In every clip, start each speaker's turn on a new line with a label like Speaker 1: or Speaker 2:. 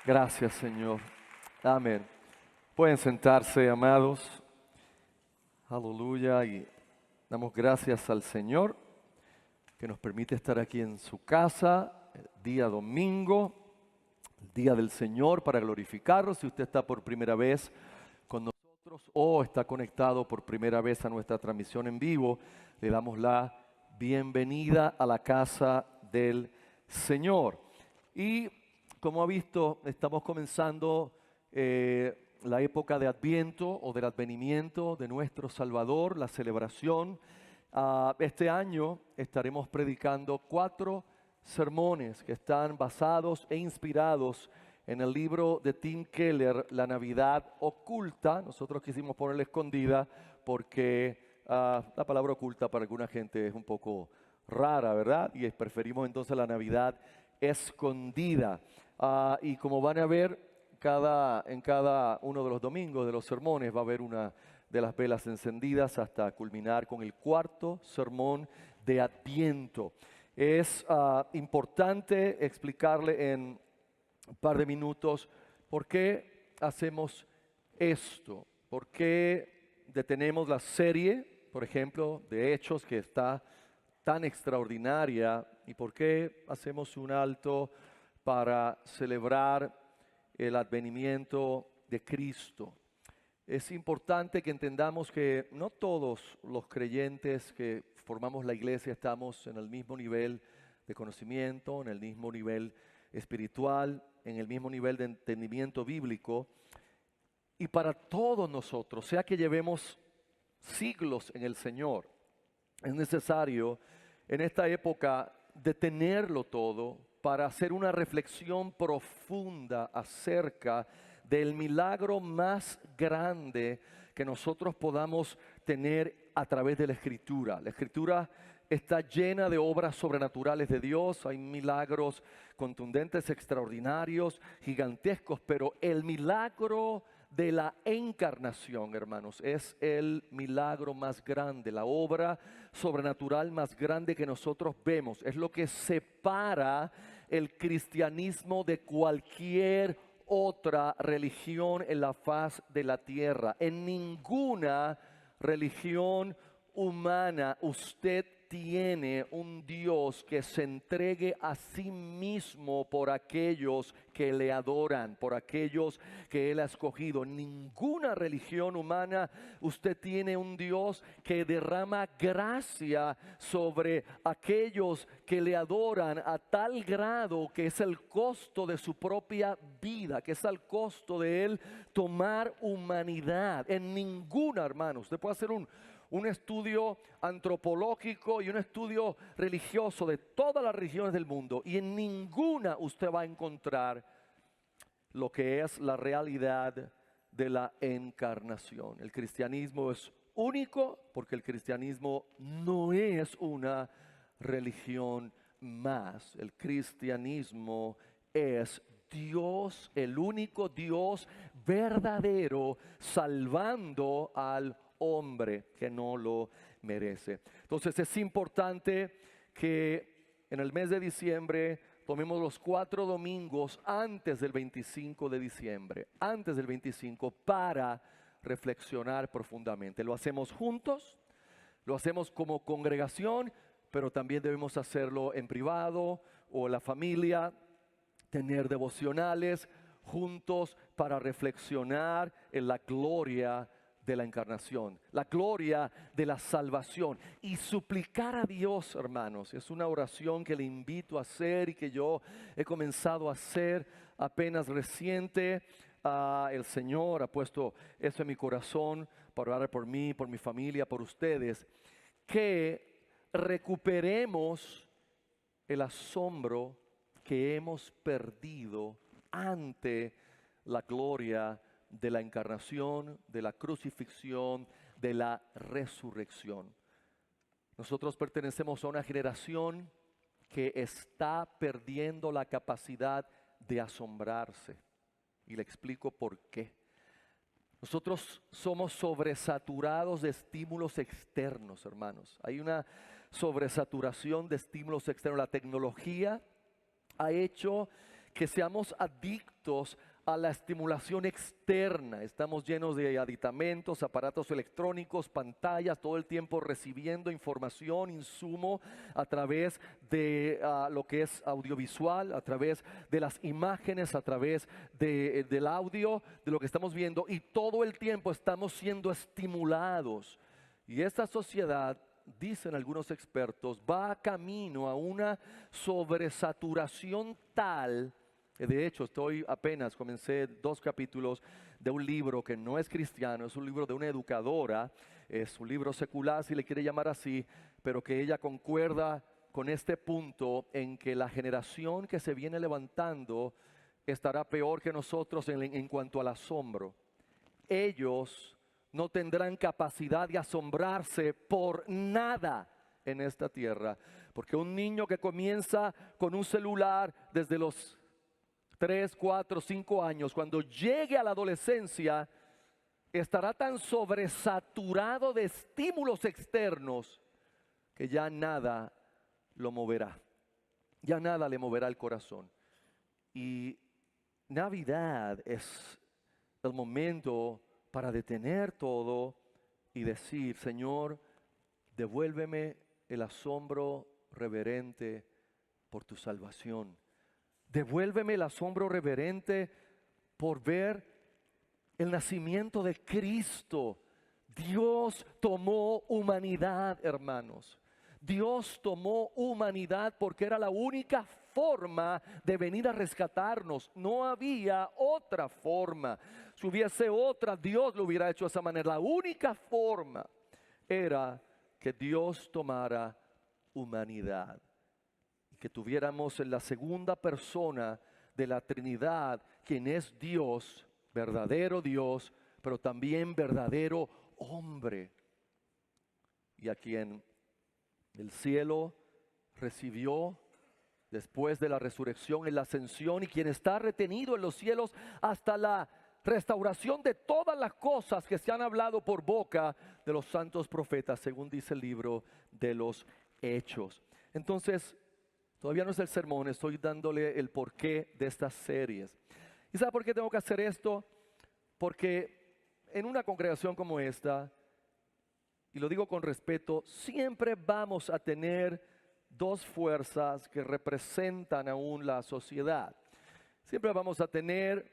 Speaker 1: Gracias, Señor. Amén. Pueden sentarse, amados. Aleluya. Y damos gracias al Señor que nos permite estar aquí en su casa, el día domingo, el día del Señor, para glorificarlo. Si usted está por primera vez con nosotros o está conectado por primera vez a nuestra transmisión en vivo, le damos la bienvenida a la casa del Señor. Y como ha visto, estamos comenzando la época de Adviento o del advenimiento de nuestro Salvador, la celebración. Este año estaremos predicando 4 sermones que están basados e inspirados en el libro de Tim Keller, La Navidad Oculta. Nosotros quisimos ponerla escondida porque la palabra oculta para alguna gente es un poco rara, ¿verdad? Y preferimos entonces la Navidad escondida. Y como van a ver, en cada uno de los domingos de los sermones va a haber una de las velas encendidas hasta culminar con el 4.º sermón de Adviento. Es importante explicarle en un par de minutos por qué hacemos esto, por qué detenemos la serie, por ejemplo, de Hechos, que está tan extraordinaria, y por qué hacemos un alto para celebrar el advenimiento de Cristo. Es importante que entendamos que no todos los creyentes que formamos la iglesia estamos en el mismo nivel de conocimiento, en el mismo nivel espiritual, en el mismo nivel de entendimiento bíblico. Y para todos nosotros, sea que llevemos siglos en el Señor, es necesario en esta época detenerlo todo para hacer una reflexión profunda acerca del milagro más grande que nosotros podamos tener a través de la Escritura. La Escritura está llena de obras sobrenaturales de Dios, hay milagros contundentes, extraordinarios, gigantescos, pero el milagro de la encarnación, hermanos, es el milagro más grande, la obra sobrenatural más grande que nosotros vemos. Es lo que separa el cristianismo de cualquier otra religión en la faz de la tierra. En ninguna religión humana usted tiene un Dios que se entregue a sí mismo por aquellos que le adoran, por aquellos que Él ha escogido. En ninguna religión humana usted tiene un Dios que derrama gracia sobre aquellos que le adoran a tal grado que es el costo de su propia vida, que es el costo de Él tomar humanidad. En ninguna, hermano, usted puede hacer un estudio antropológico y un estudio religioso de todas las religiones del mundo, y en ninguna usted va a encontrar lo que es la realidad de la encarnación. El cristianismo es único porque el cristianismo no es una religión más. El cristianismo es Dios, el único Dios verdadero, salvando al hombre que no lo merece. Entonces es importante que en el mes de diciembre tomemos los 4 domingos antes del 25 de diciembre, antes del 25, para reflexionar profundamente. Lo hacemos juntos, lo hacemos como congregación, pero también debemos hacerlo en privado o en la familia, tener devocionales juntos para reflexionar en la gloria de la encarnación, la gloria de la salvación, y suplicar a Dios, hermanos. Es una oración que le invito a hacer y que yo he comenzado a hacer apenas reciente. El Señor ha puesto eso en mi corazón para orar por mí, por mi familia, por ustedes, que recuperemos el asombro que hemos perdido ante la gloria de la encarnación, de la crucifixión, de la resurrección. Nosotros pertenecemos a una generación que está perdiendo la capacidad de asombrarse. Y le explico por qué. Nosotros somos sobresaturados de estímulos externos, hermanos. Hay una sobresaturación de estímulos externos. La tecnología ha hecho que seamos adictos a la estimulación externa. Estamos llenos de aditamentos, aparatos electrónicos, pantallas, todo el tiempo recibiendo información, insumo a través de lo que es audiovisual, a través de las imágenes, a través del audio, de lo que estamos viendo, y todo el tiempo estamos siendo estimulados. Y esta sociedad, dicen algunos expertos, va camino a una sobresaturación tal. De hecho, comencé 2 capítulos de un libro que no es cristiano, es un libro de una educadora, es un libro secular si le quiere llamar así, pero que ella concuerda con este punto en que la generación que se viene levantando estará peor que nosotros en cuanto al asombro. Ellos no tendrán capacidad de asombrarse por nada en esta tierra, porque un niño que comienza con un celular desde los 3, 4, 5 años, cuando llegue a la adolescencia, estará tan sobresaturado de estímulos externos que ya nada lo moverá, ya nada le moverá el corazón. Y Navidad es el momento para detener todo y decir: Señor, devuélveme el asombro reverente por tu salvación. Devuélveme el asombro reverente por ver el nacimiento de Cristo. Dios tomó humanidad, hermanos. Dios tomó humanidad porque era la única forma de venir a rescatarnos. No había otra forma. Si hubiese otra, Dios lo hubiera hecho de esa manera. La única forma era que Dios tomara humanidad. Que tuviéramos en la segunda persona de la Trinidad, quien es Dios, pero también verdadero hombre, y a quien el cielo recibió después de la resurrección en la ascensión, y quien está retenido en los cielos hasta la restauración de todas las cosas que se han hablado por boca de los santos profetas, según dice el libro de los Hechos. Entonces, todavía no es el sermón, estoy dándole el porqué de estas series. ¿Y sabe por qué tengo que hacer esto? Porque en una congregación como esta, y lo digo con respeto, siempre vamos a tener 2 fuerzas que representan aún la sociedad. Siempre vamos a tener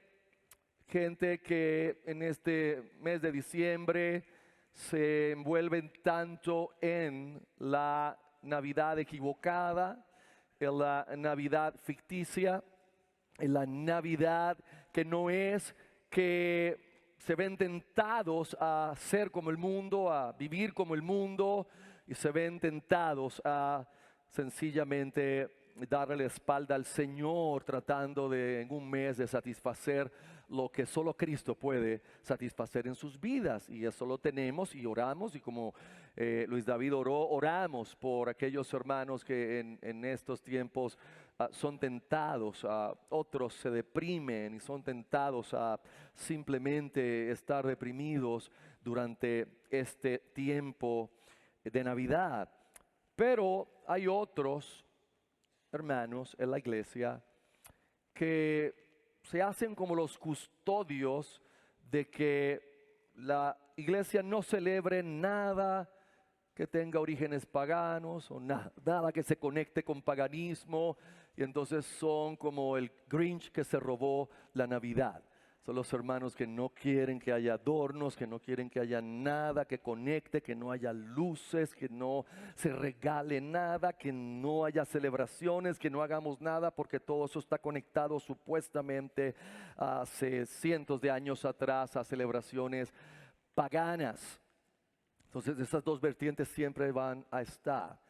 Speaker 1: gente que en este mes de diciembre se envuelven tanto en la Navidad equivocada, en la Navidad ficticia, en la Navidad que no es, que se ven tentados a ser como el mundo, a vivir como el mundo, y se ven tentados a sencillamente darle la espalda al Señor, tratando de en un mes de satisfacer lo que solo Cristo puede satisfacer en sus vidas. Y eso lo tenemos y oramos, y como Luis David oramos por aquellos hermanos que en estos tiempos son tentados, otros se deprimen y son tentados a simplemente estar deprimidos durante este tiempo de Navidad. Pero hay otros hermanos en la iglesia que se hacen como los custodios de que la iglesia no celebre nada que tenga orígenes paganos o nada que se conecte con paganismo, y entonces son como el Grinch que se robó la Navidad. Son los hermanos que no quieren que haya adornos, que no quieren que haya nada que conecte, que no haya luces, que no se regale nada, que no haya celebraciones, que no hagamos nada, porque todo eso está conectado supuestamente hace cientos de años atrás a celebraciones paganas. Entonces esas 2 vertientes siempre van a estar.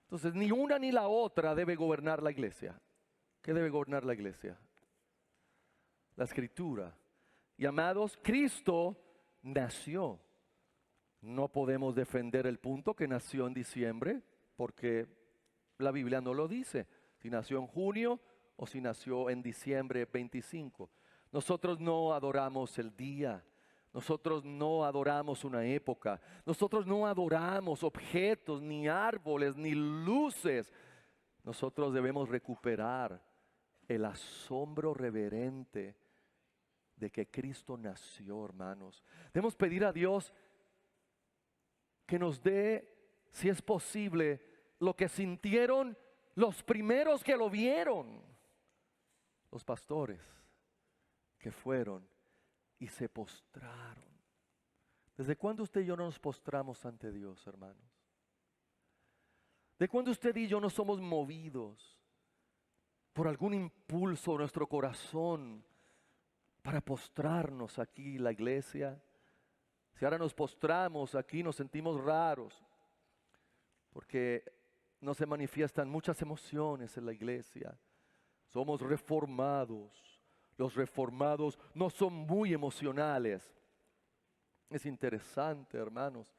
Speaker 1: Entonces ni una ni la otra debe gobernar la iglesia. ¿Qué debe gobernar la iglesia? La Escritura. Y amados, Cristo nació. No podemos defender el punto que nació en diciembre, porque la Biblia no lo dice. Si nació en junio o si nació en diciembre 25. Nosotros no adoramos el día. Nosotros no adoramos una época. Nosotros no adoramos objetos, ni árboles, ni luces. Nosotros debemos recuperar el asombro reverente de que Cristo nació, hermanos. Debemos pedir a Dios que nos dé, si es posible, lo que sintieron los primeros que lo vieron. Los pastores que fueron y se postraron. ¿Desde cuándo usted y yo no nos postramos ante Dios, hermanos? ¿De cuándo usted y yo no somos movidos por algún impulso de nuestro corazón para postrarnos aquí en la iglesia? Si ahora nos postramos aquí nos sentimos raros porque no se manifiestan muchas emociones en la iglesia. Somos reformados. Los reformados no son muy emocionales. Es interesante, hermanos.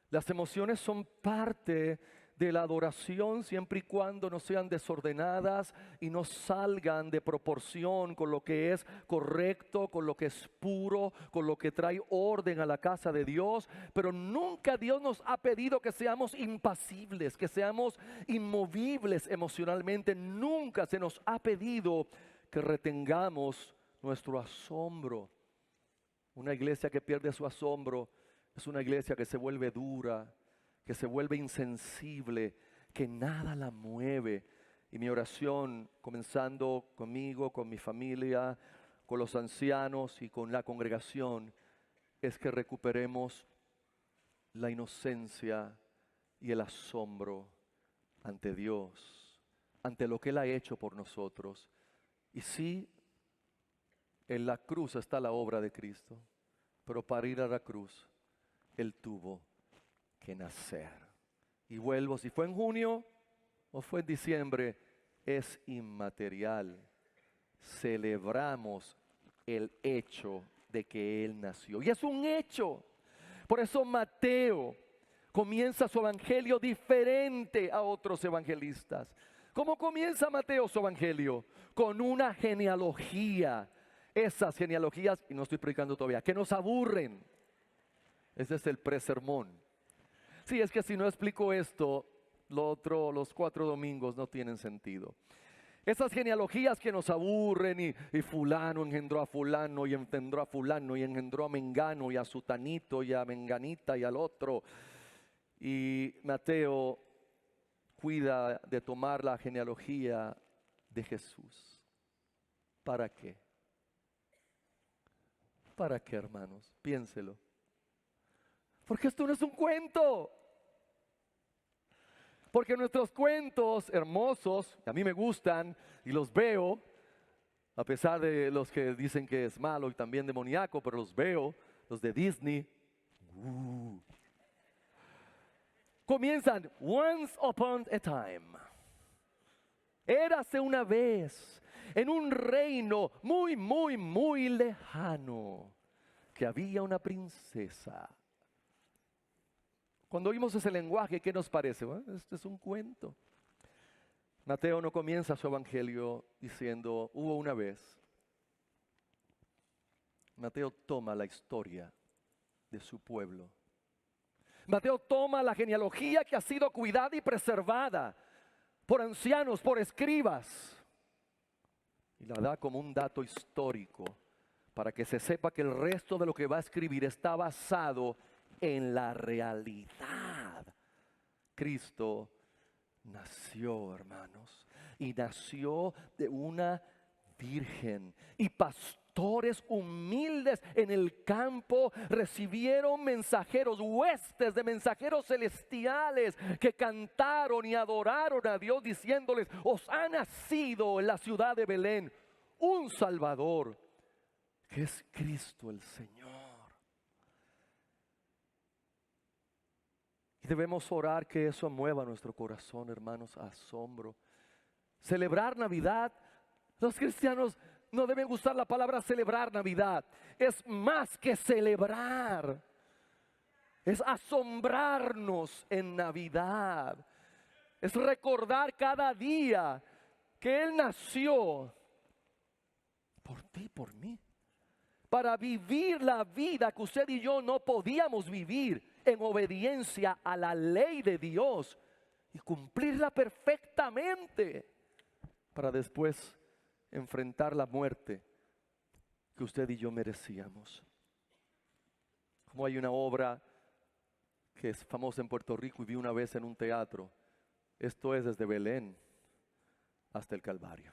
Speaker 1: Las emociones son parte de la adoración siempre y cuando no sean desordenadas y no salgan de proporción con lo que es correcto, con lo que es puro, con lo que trae orden a la casa de Dios. Pero nunca Dios nos ha pedido que seamos impasibles, que seamos inmovibles emocionalmente. Nunca se nos ha pedido que retengamos nuestro asombro. Una iglesia que pierde su asombro es una iglesia que se vuelve dura, que se vuelve insensible, que nada la mueve. Y mi oración, comenzando conmigo, con mi familia, con los ancianos y con la congregación, es que recuperemos la inocencia y el asombro ante Dios, ante lo que Él ha hecho por nosotros. Y sí, en la cruz está la obra de Cristo, pero para ir a la cruz, Él tuvo que nacer. Y vuelvo, si fue en junio o fue en diciembre, es inmaterial. Celebramos el hecho de que Él nació. Y es un hecho. Por eso Mateo comienza su evangelio diferente a otros evangelistas. ¿Cómo comienza Mateo su evangelio? Con una genealogía. Esas genealogías, y no estoy predicando todavía, que nos aburren. Ese es el presermón. Sí, es que si no explico esto, los 4 domingos no tienen sentido. Esas genealogías que nos aburren y fulano engendró a fulano y engendró a fulano y engendró a mengano y a sutanito y a menganita y al otro. Y Mateo cuida de tomar la genealogía de Jesús. ¿Para qué? ¿Para qué, hermanos? Piénselo. Porque esto no es un cuento. Porque nuestros cuentos hermosos, que a mí me gustan y los veo, a pesar de los que dicen que es malo y también demoníaco, pero los veo, los de Disney. Comienzan, once upon a time. Érase una vez, en un reino muy, muy, muy lejano, que había una princesa. Cuando oímos ese lenguaje, ¿qué nos parece? Bueno, esto es un cuento. Mateo no comienza su evangelio diciendo, hubo una vez. Mateo toma la historia de su pueblo. Mateo toma la genealogía que ha sido cuidada y preservada por ancianos, por escribas, y la da como un dato histórico para que se sepa que el resto de lo que va a escribir está basado en la realidad. Cristo nació, hermanos, y nació de una virgen, y pastores humildes en el campo recibieron mensajeros, huestes de mensajeros celestiales que cantaron y adoraron a Dios diciéndoles, os ha nacido en la ciudad de Belén un Salvador, que es Cristo el Señor. Y debemos orar que eso mueva nuestro corazón, hermanos, a asombro. Celebrar Navidad, los cristianos no deben usar la palabra celebrar Navidad. Es más que celebrar. Es asombrarnos en Navidad. Es recordar cada día que Él nació por ti, por mí. Para vivir la vida que usted y yo no podíamos vivir en obediencia a la ley de Dios y cumplirla perfectamente para después enfrentar la muerte que usted y yo merecíamos. Como hay una obra que es famosa en Puerto Rico y vi una vez en un teatro. Esto es desde Belén hasta el Calvario.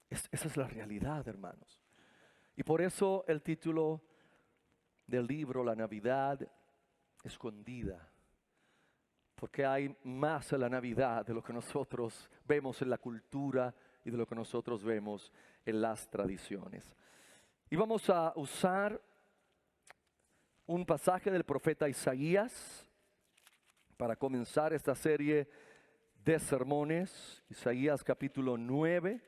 Speaker 1: Esa es la realidad, hermanos. Y por eso el título del libro, La Navidad Escondida. Porque hay más en la Navidad de lo que nosotros vemos en la cultura y de lo que nosotros vemos en las tradiciones. Y vamos a usar un pasaje del profeta Isaías para comenzar esta serie de sermones. Isaías capítulo 9.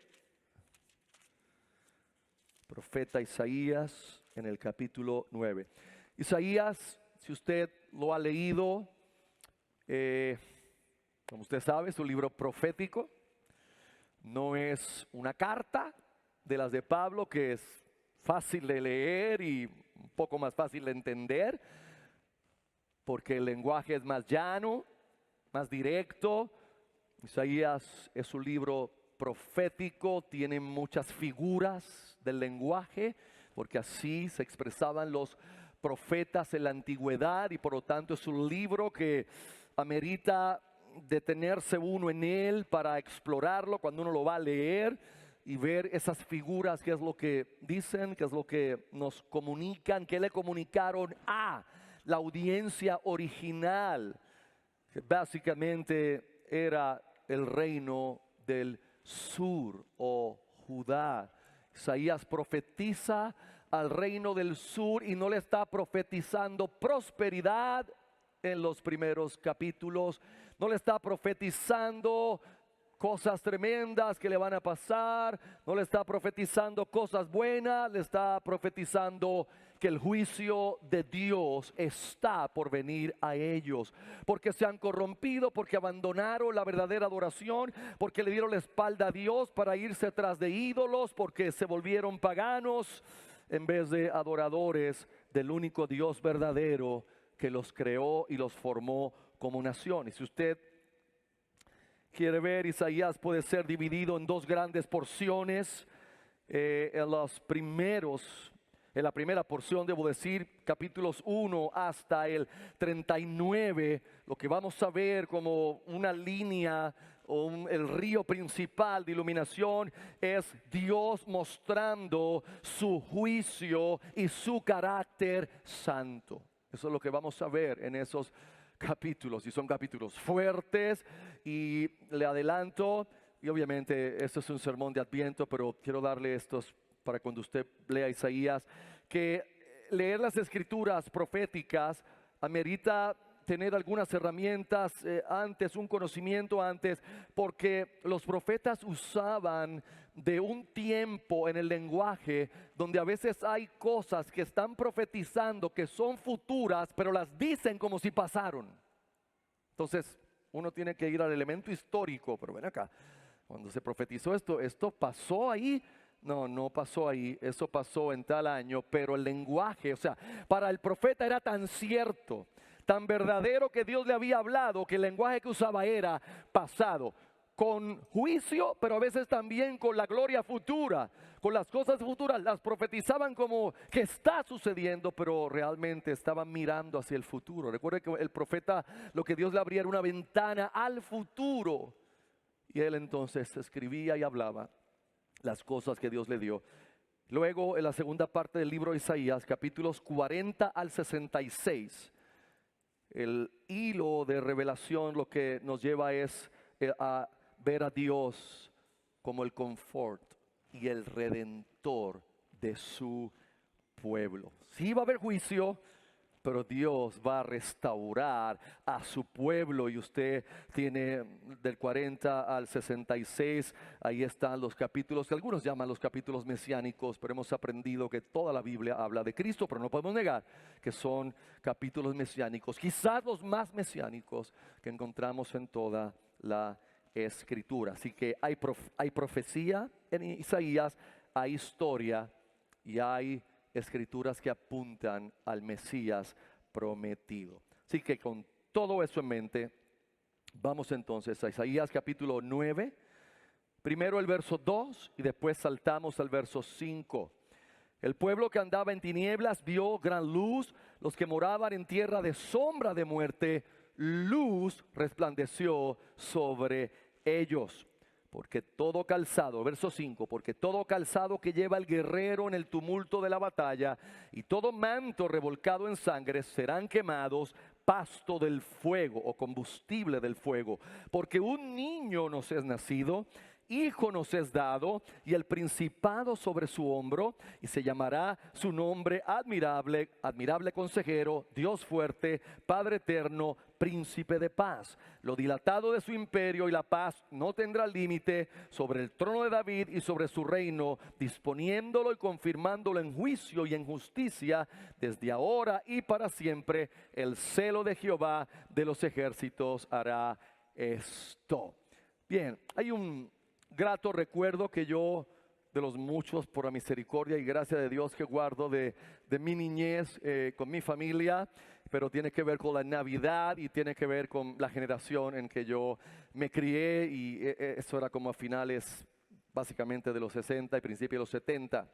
Speaker 1: Profeta Isaías en el capítulo 9. Isaías, si usted lo ha leído, como usted sabe, es un libro profético. No es una carta de las de Pablo que es fácil de leer y un poco más fácil de entender, porque el lenguaje es más llano, más directo. Isaías es un libro profético, tiene muchas figuras del lenguaje, porque así se expresaban los profetas en la antigüedad, y por lo tanto es un libro que amerita detenerse uno en él para explorarlo cuando uno lo va a leer y ver esas figuras, qué es lo que dicen, qué es lo que nos comunican, qué le comunicaron a la audiencia original, que básicamente era el reino del sur o Judá. Isaías profetiza al reino del sur y no le está profetizando prosperidad en los primeros capítulos, no le está profetizando cosas tremendas que le van a pasar, no le está profetizando cosas buenas, le está profetizando que el juicio de Dios está por venir a ellos, porque se han corrompido, porque abandonaron la verdadera adoración, porque le dieron la espalda a Dios para irse tras de ídolos, porque se volvieron paganos en vez de adoradores del único Dios verdadero que los creó y los formó como nación. Y si usted quiere ver, Isaías puede ser dividido en dos grandes porciones. En la primera porción, debo decir, capítulos 1 hasta el 39, lo que vamos a ver como una línea o el río principal de iluminación es Dios mostrando su juicio y su carácter santo. Eso es lo que vamos a ver en esos capítulos, y son capítulos fuertes, y le adelanto, y obviamente esto es un sermón de Adviento, pero quiero darle estos para cuando usted lea Isaías, que leer las escrituras proféticas amerita tener algunas herramientas antes, un conocimiento antes, porque los profetas usaban de un tiempo en el lenguaje donde a veces hay cosas que están profetizando que son futuras, pero las dicen como si pasaron. Entonces uno tiene que ir al elemento histórico, pero ven acá, cuando se profetizó esto pasó ahí. No, no pasó ahí, eso pasó en tal año, pero el lenguaje, o sea, para el profeta era tan cierto, tan verdadero que Dios le había hablado, que el lenguaje que usaba era pasado, con juicio, pero a veces también con la gloria futura, con las cosas futuras, las profetizaban como que está sucediendo, pero realmente estaban mirando hacia el futuro. Recuerde que el profeta, lo que Dios le abría era una ventana al futuro, y él entonces escribía y hablaba las cosas que Dios le dio. Luego, en la segunda parte del libro de Isaías, capítulos 40 al 66, el hilo de revelación lo que nos lleva es a ver a Dios como el confort y el redentor de su pueblo. Sí va a haber juicio, pero Dios va a restaurar a su pueblo, y usted tiene del 40 al 66, ahí están los capítulos que algunos llaman los capítulos mesiánicos, pero hemos aprendido que toda la Biblia habla de Cristo, pero no podemos negar que son capítulos mesiánicos, quizás los más mesiánicos que encontramos en toda la Escritura. Así que hay profecía en Isaías, hay historia y hay escrituras que apuntan al Mesías prometido. Así que con todo eso en mente, vamos entonces a Isaías capítulo 9. Primero el verso 2 y después saltamos al verso 5. El pueblo que andaba en tinieblas vio gran luz, los que moraban en tierra de sombra de muerte, luz resplandeció sobre ellos. Porque todo calzado, verso 5, porque todo calzado que lleva el guerrero en el tumulto de la batalla y todo manto revolcado en sangre serán quemados, pasto del fuego o combustible del fuego. Porque un niño nos es nacido, hijo nos es dado, y el principado sobre su hombro, y se llamará su nombre admirable, admirable consejero, Dios fuerte, Padre eterno, príncipe de paz. Lo dilatado de su imperio y la paz no tendrá límite sobre el trono de David y sobre su reino, disponiéndolo y confirmándolo en juicio y en justicia desde ahora y para siempre. El celo de Jehová de los ejércitos hará esto. Bien, hay un grato recuerdo que yo, de los muchos por la misericordia y gracia de Dios que guardo de mi niñez con mi familia, pero tiene que ver con la Navidad y tiene que ver con la generación en que yo me crié, y eso era como a finales básicamente de los 60 y principios de los 70.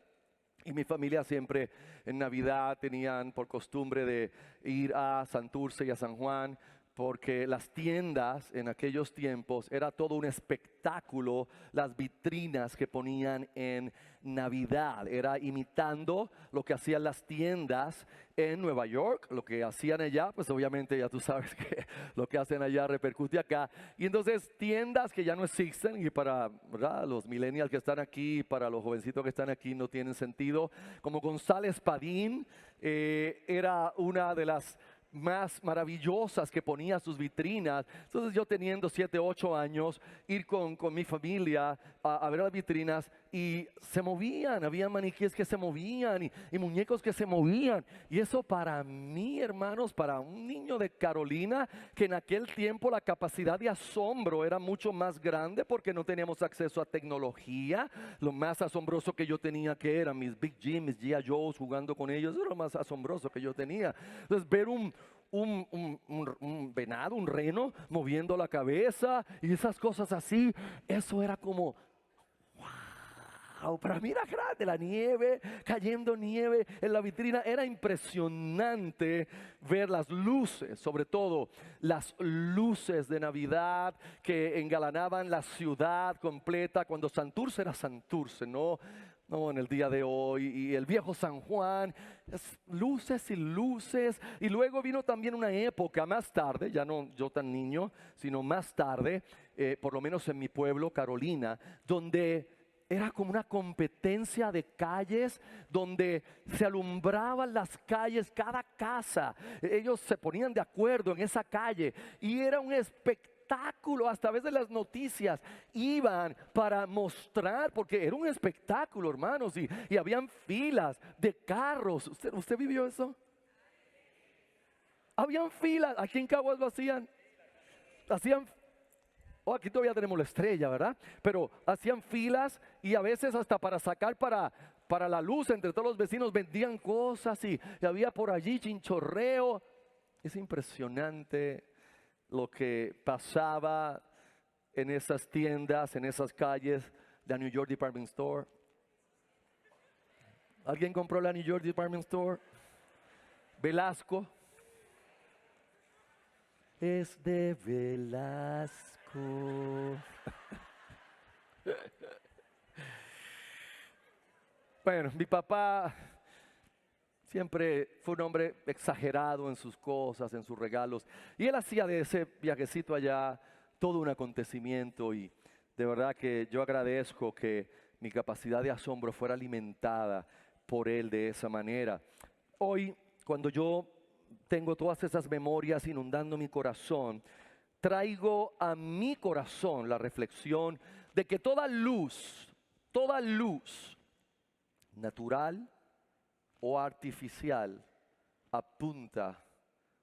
Speaker 1: Y mi familia siempre en Navidad tenían por costumbre de ir a Santurce y a San Juan, porque las tiendas en aquellos tiempos era todo un espectáculo, las vitrinas que ponían en Navidad, era imitando lo que hacían las tiendas en Nueva York, lo que hacían allá, pues obviamente ya tú sabes que lo que hacen allá repercute acá. Y entonces tiendas que ya no existen, y para, ¿verdad?, los millennials que están aquí, para los jovencitos que están aquí no tienen sentido, como González Padín, era una de las más maravillosas que ponía sus vitrinas. Entonces yo teniendo 7, 8 años, ir con mi familia a ver las vitrinas, y se movían, había maniquíes que se movían y muñecos que se movían, y eso para mí, hermanos, para un niño de Carolina, que en aquel tiempo la capacidad de asombro era mucho más grande porque no teníamos acceso a tecnología. Lo más asombroso que yo tenía, que eran mis Big Jim, mis G.I. Joes, jugando con ellos, era lo más asombroso que yo tenía. Entonces ver un venado, un reno moviendo la cabeza y esas cosas así, eso era como wow. Para mí era grande, la nieve, cayendo nieve en la vitrina, era impresionante ver las luces, sobre todo las luces de Navidad que engalanaban la ciudad completa cuando Santurce era Santurce, no en el día de hoy, y el viejo San Juan, luces y luces. Y luego vino también una época más tarde, ya no yo tan niño, sino más tarde, por lo menos en mi pueblo, Carolina, donde era como una competencia de calles, donde se alumbraban las calles, cada casa. Ellos se ponían de acuerdo en esa calle y era un espectáculo. Hasta a veces las noticias iban para mostrar, porque era un espectáculo, hermanos, y habían filas de carros. ¿Usted vivió eso? Habían filas. Aquí en Caguas lo hacían. Aquí todavía tenemos la estrella, ¿verdad? Pero hacían filas, y a veces hasta para sacar para la luz entre todos los vecinos vendían cosas, y había por allí chinchorreo. Es impresionante lo que pasaba en esas tiendas, en esas calles, la New York Department Store. ¿Alguien compró la New York Department Store? Velasco. Es de Velasco. Bueno, mi papá siempre fue un hombre exagerado en sus cosas, en sus regalos. Y él hacía de ese viajecito allá todo un acontecimiento, y de verdad que yo agradezco que mi capacidad de asombro fuera alimentada por él de esa manera. Hoy, cuando yo tengo todas esas memorias inundando mi corazón, traigo a mi corazón la reflexión de que toda luz natural o artificial apunta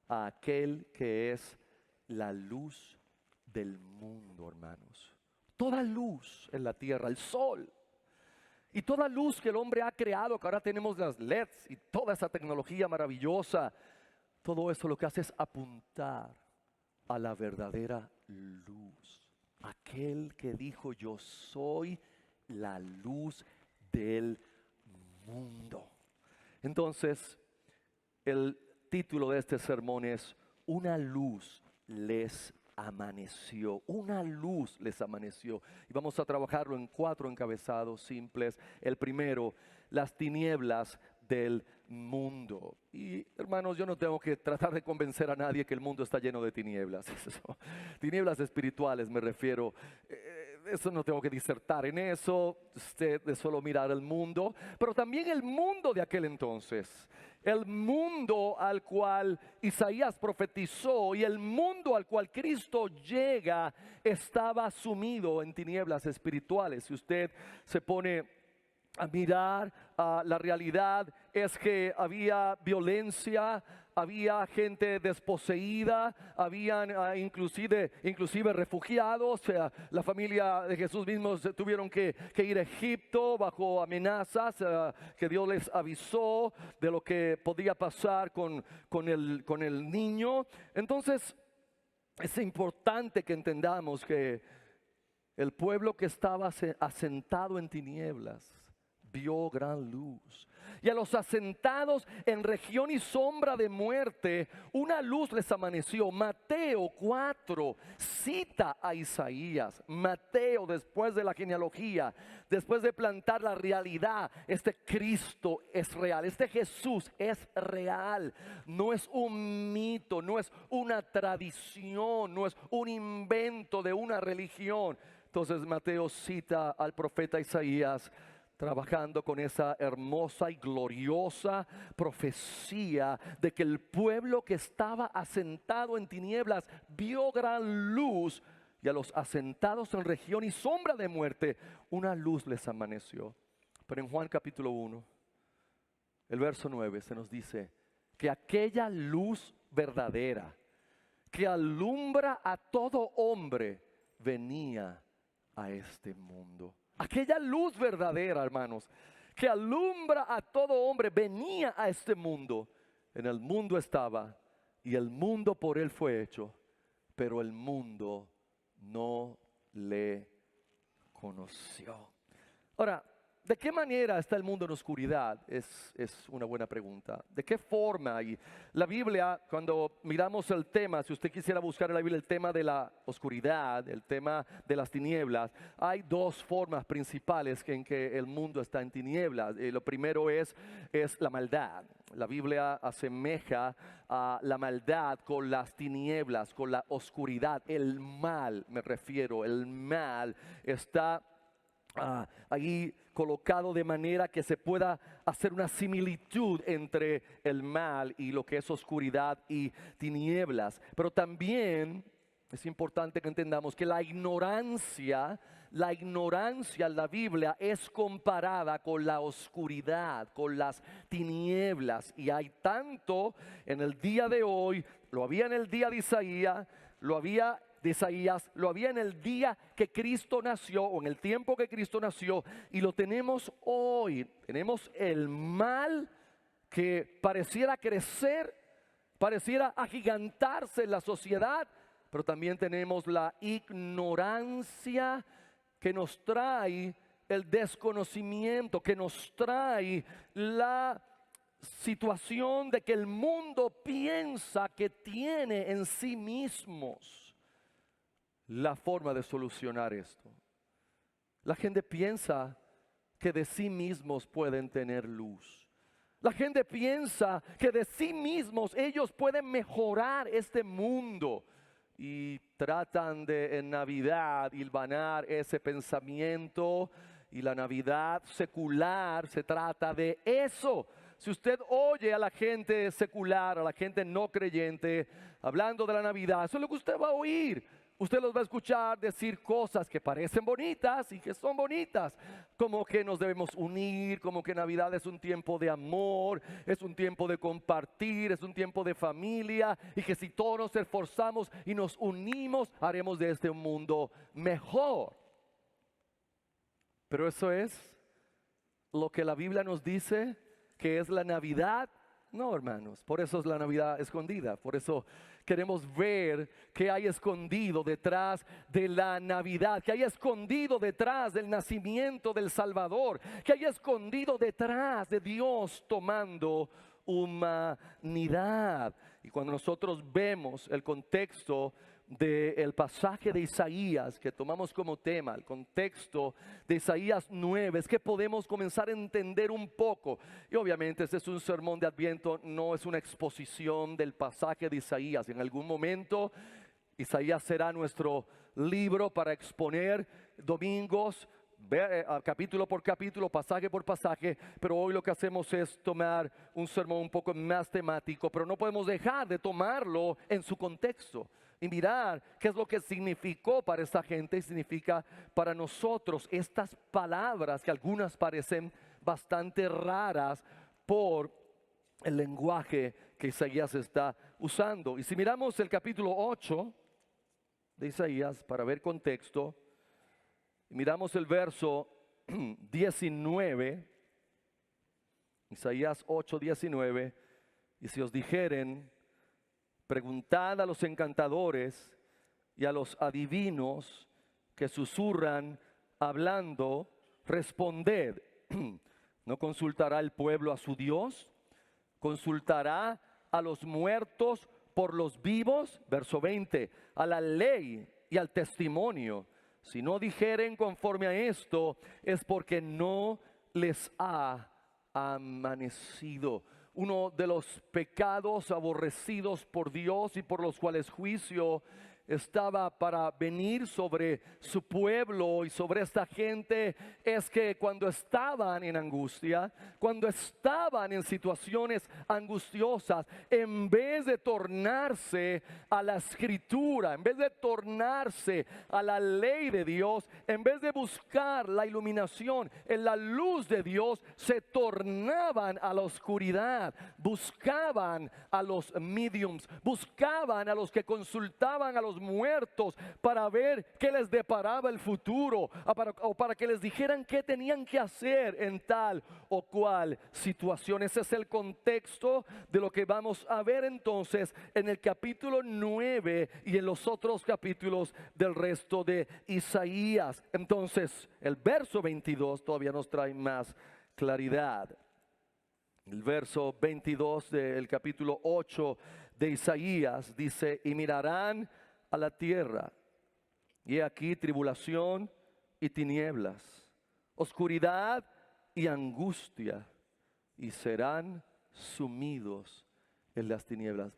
Speaker 1: a aquel que es la luz del mundo, hermanos. Toda luz en la tierra, el sol, y toda luz que el hombre ha creado, que ahora tenemos las LEDs y toda esa tecnología maravillosa, todo eso lo que hace es apuntar a la verdadera luz. aquel que dijo: yo soy la luz del mundo. Entonces, el título de este sermón es: una luz les amaneció. Una luz les amaneció. Y vamos a trabajarlo en 4 encabezados simples. El primero: las tinieblas del mundo. Y hermanos, yo no tengo que tratar de convencer a nadie que el mundo está lleno de tinieblas. Tinieblas espirituales me refiero. Eso no tengo que disertar en eso. Usted de solo mirar el mundo, pero también el mundo de aquel entonces. El mundo al cual Isaías profetizó y el mundo al cual Cristo llega estaba sumido en tinieblas espirituales. Si usted se pone a mirar, la realidad es que había violencia, había gente desposeída, habían inclusive refugiados. La familia de Jesús mismos tuvieron que ir a Egipto bajo amenazas que Dios les avisó de lo que podía pasar con el niño. Entonces es importante que entendamos que el pueblo que estaba asentado en tinieblas vio gran luz. Y a los asentados en región y sombra de muerte, una luz les amaneció. Mateo 4 cita a Isaías. Mateo, después de la genealogía, después de plantar la realidad, este Cristo es real, este Jesús es real. No es un mito, no es una tradición, no es un invento de una religión. Entonces Mateo cita al profeta Isaías, trabajando con esa hermosa y gloriosa profecía de que el pueblo que estaba asentado en tinieblas vio gran luz, y a los asentados en región y sombra de muerte una luz les amaneció. Pero en Juan capítulo 1, el verso 9, se nos dice que aquella luz verdadera que alumbra a todo hombre venía a este mundo. Aquella luz verdadera, hermanos, que alumbra a todo hombre, venía a este mundo. En el mundo estaba, y el mundo por él fue hecho, pero el mundo no le conoció. Ahora, ¿de qué manera está el mundo en oscuridad? Es una buena pregunta. ¿De qué forma? Y la Biblia, cuando miramos el tema, si usted quisiera buscar en la Biblia el tema de la oscuridad, el tema de las tinieblas, hay 2 formas principales en que el mundo está en tinieblas. Lo primero es la maldad. La Biblia asemeja a la maldad con las tinieblas, con la oscuridad. El mal, me refiero, el mal está ahí colocado de manera que se pueda hacer una similitud entre el mal y lo que es oscuridad y tinieblas. Pero también es importante que entendamos que la ignorancia en la Biblia es comparada con la oscuridad, con las tinieblas. Y hay tanto en el día de hoy, lo había en el día de Isaías, lo había en el día que Cristo nació, o en el tiempo que Cristo nació, y lo tenemos hoy. Tenemos el mal que pareciera crecer, pareciera agigantarse en la sociedad, pero también tenemos la ignorancia que nos trae el desconocimiento, que nos trae la situación de que el mundo piensa que tiene en sí mismos la forma de solucionar esto. La gente piensa que de sí mismos pueden tener luz. La gente piensa que de sí mismos ellos pueden mejorar este mundo, y tratan de en Navidad hilvanar ese pensamiento. Y la Navidad secular se trata de eso. Si usted oye a la gente secular, a la gente no creyente, hablando de la Navidad, eso es lo que usted va a oír. Usted los va a escuchar decir cosas que parecen bonitas y que son bonitas, como que nos debemos unir, como que Navidad es un tiempo de amor, es un tiempo de compartir, es un tiempo de familia, y que si todos nos esforzamos y nos unimos, haremos de este un mundo mejor. Pero eso es lo que la Biblia nos dice que es la Navidad. No, hermanos, por eso es la Navidad escondida, por eso queremos ver qué hay escondido detrás de la Navidad, qué hay escondido detrás del nacimiento del Salvador, qué hay escondido detrás de Dios tomando humanidad. Y cuando nosotros vemos el contexto del pasaje de Isaías que tomamos como tema, el contexto de Isaías 9, es que podemos comenzar a entender un poco. Y obviamente este es un sermón de Adviento, no es una exposición del pasaje de Isaías. En algún momento Isaías será nuestro libro para exponer domingos, capítulo por capítulo, pasaje por pasaje, pero hoy lo que hacemos es tomar un sermón un poco más temático, pero no podemos dejar de tomarlo en su contexto y mirar qué es lo que significó para esta gente y significa para nosotros estas palabras que algunas parecen bastante raras por el lenguaje que Isaías está usando. Y si miramos el capítulo 8 de Isaías para ver contexto, miramos el verso 19, Isaías 8:19, y si os dijeren, preguntad a los encantadores y a los adivinos que susurran hablando, responded, ¿no consultará el pueblo a su Dios? ¿Consultará a los muertos por los vivos? Verso 20, a la ley y al testimonio. Si no dijeren conforme a esto, es porque no les ha amanecido. Uno de los pecados aborrecidos por Dios y por los cuales juicio estaba para venir sobre su pueblo y sobre esta gente es que cuando estaban en angustia, cuando estaban en situaciones angustiosas, en vez de tornarse a la escritura, en vez de tornarse a la ley de Dios, en vez de buscar la iluminación en la luz de Dios, se tornaban a la oscuridad, buscaban a los mediums, buscaban a los que consultaban a los muertos para ver qué les deparaba el futuro o para que les dijeran qué tenían que hacer en tal o cual situación. Ese es el contexto de lo que vamos a ver entonces en el capítulo 9 y en los otros capítulos del resto de Isaías. Entonces el verso 22 todavía nos trae más claridad. El verso 22 del capítulo 8 de Isaías dice: y mirarán a la tierra, y he aquí tribulación y tinieblas, oscuridad y angustia, y serán sumidos en las tinieblas.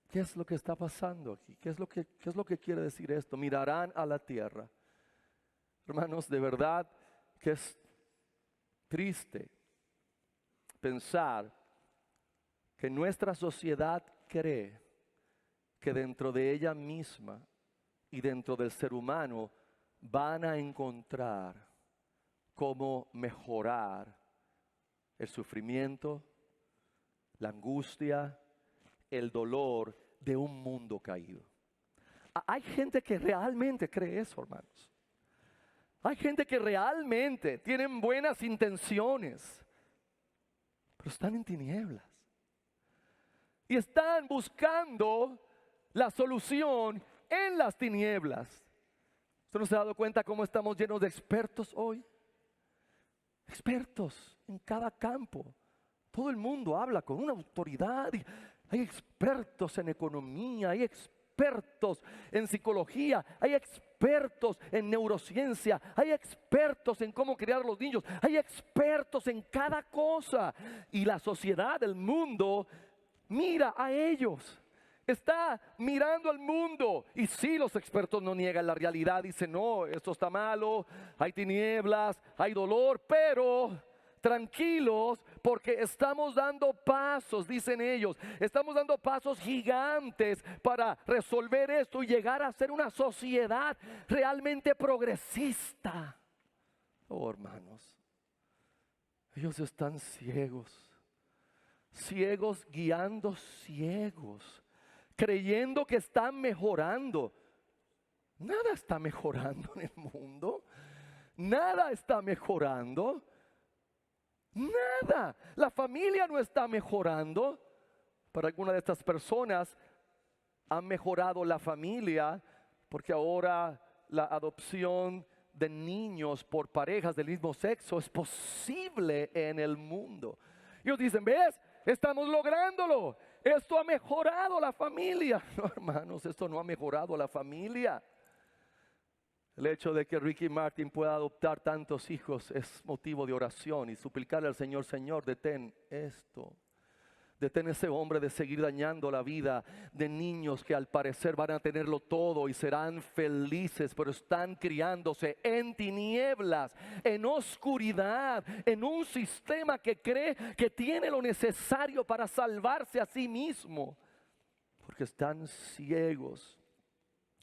Speaker 1: ¿Qué es lo que está pasando aquí? ¿Qué es lo que quiere decir esto? Mirarán a la tierra. Hermanos, de verdad que es triste pensar que nuestra sociedad cree que dentro de ella misma y dentro del ser humano van a encontrar cómo mejorar el sufrimiento, la angustia, el dolor de un mundo caído. Hay gente que realmente cree eso, hermanos. Hay gente que realmente tienen buenas intenciones, pero están en tinieblas y están buscando la solución en las tinieblas. ¿Usted no se ha dado cuenta cómo estamos llenos de expertos hoy? Expertos en cada campo. Todo el mundo habla con una autoridad. Y hay expertos en economía, hay expertos en psicología, hay expertos en neurociencia, hay expertos en cómo criar a los niños, hay expertos en cada cosa. Y la sociedad, el mundo, mira a ellos. Está mirando al mundo. Y sí, los expertos no niegan la realidad. Dicen, no, esto está malo, hay tinieblas, hay dolor, pero tranquilos, porque estamos dando pasos, dicen ellos, estamos dando pasos gigantes para resolver esto y llegar a ser una sociedad realmente progresista. Oh, hermanos, ellos están ciegos, ciegos guiando ciegos, creyendo que están mejorando. Nada está mejorando en el mundo. Nada está mejorando. Nada. La familia no está mejorando. Para algunas de estas personas han mejorado la familia porque ahora la adopción de niños por parejas del mismo sexo es posible en el mundo. Ellos dicen, ¿ves? Estamos lográndolo. Esto ha mejorado la familia. No, hermanos, esto no ha mejorado la familia. El hecho de que Ricky Martin pueda adoptar tantos hijos es motivo de oración y suplicarle al Señor, Señor, detén esto. Detén ese hombre de seguir dañando la vida de niños que al parecer van a tenerlo todo y serán felices, pero están criándose en tinieblas, en oscuridad, en un sistema que cree que tiene lo necesario para salvarse a sí mismo. Porque están ciegos,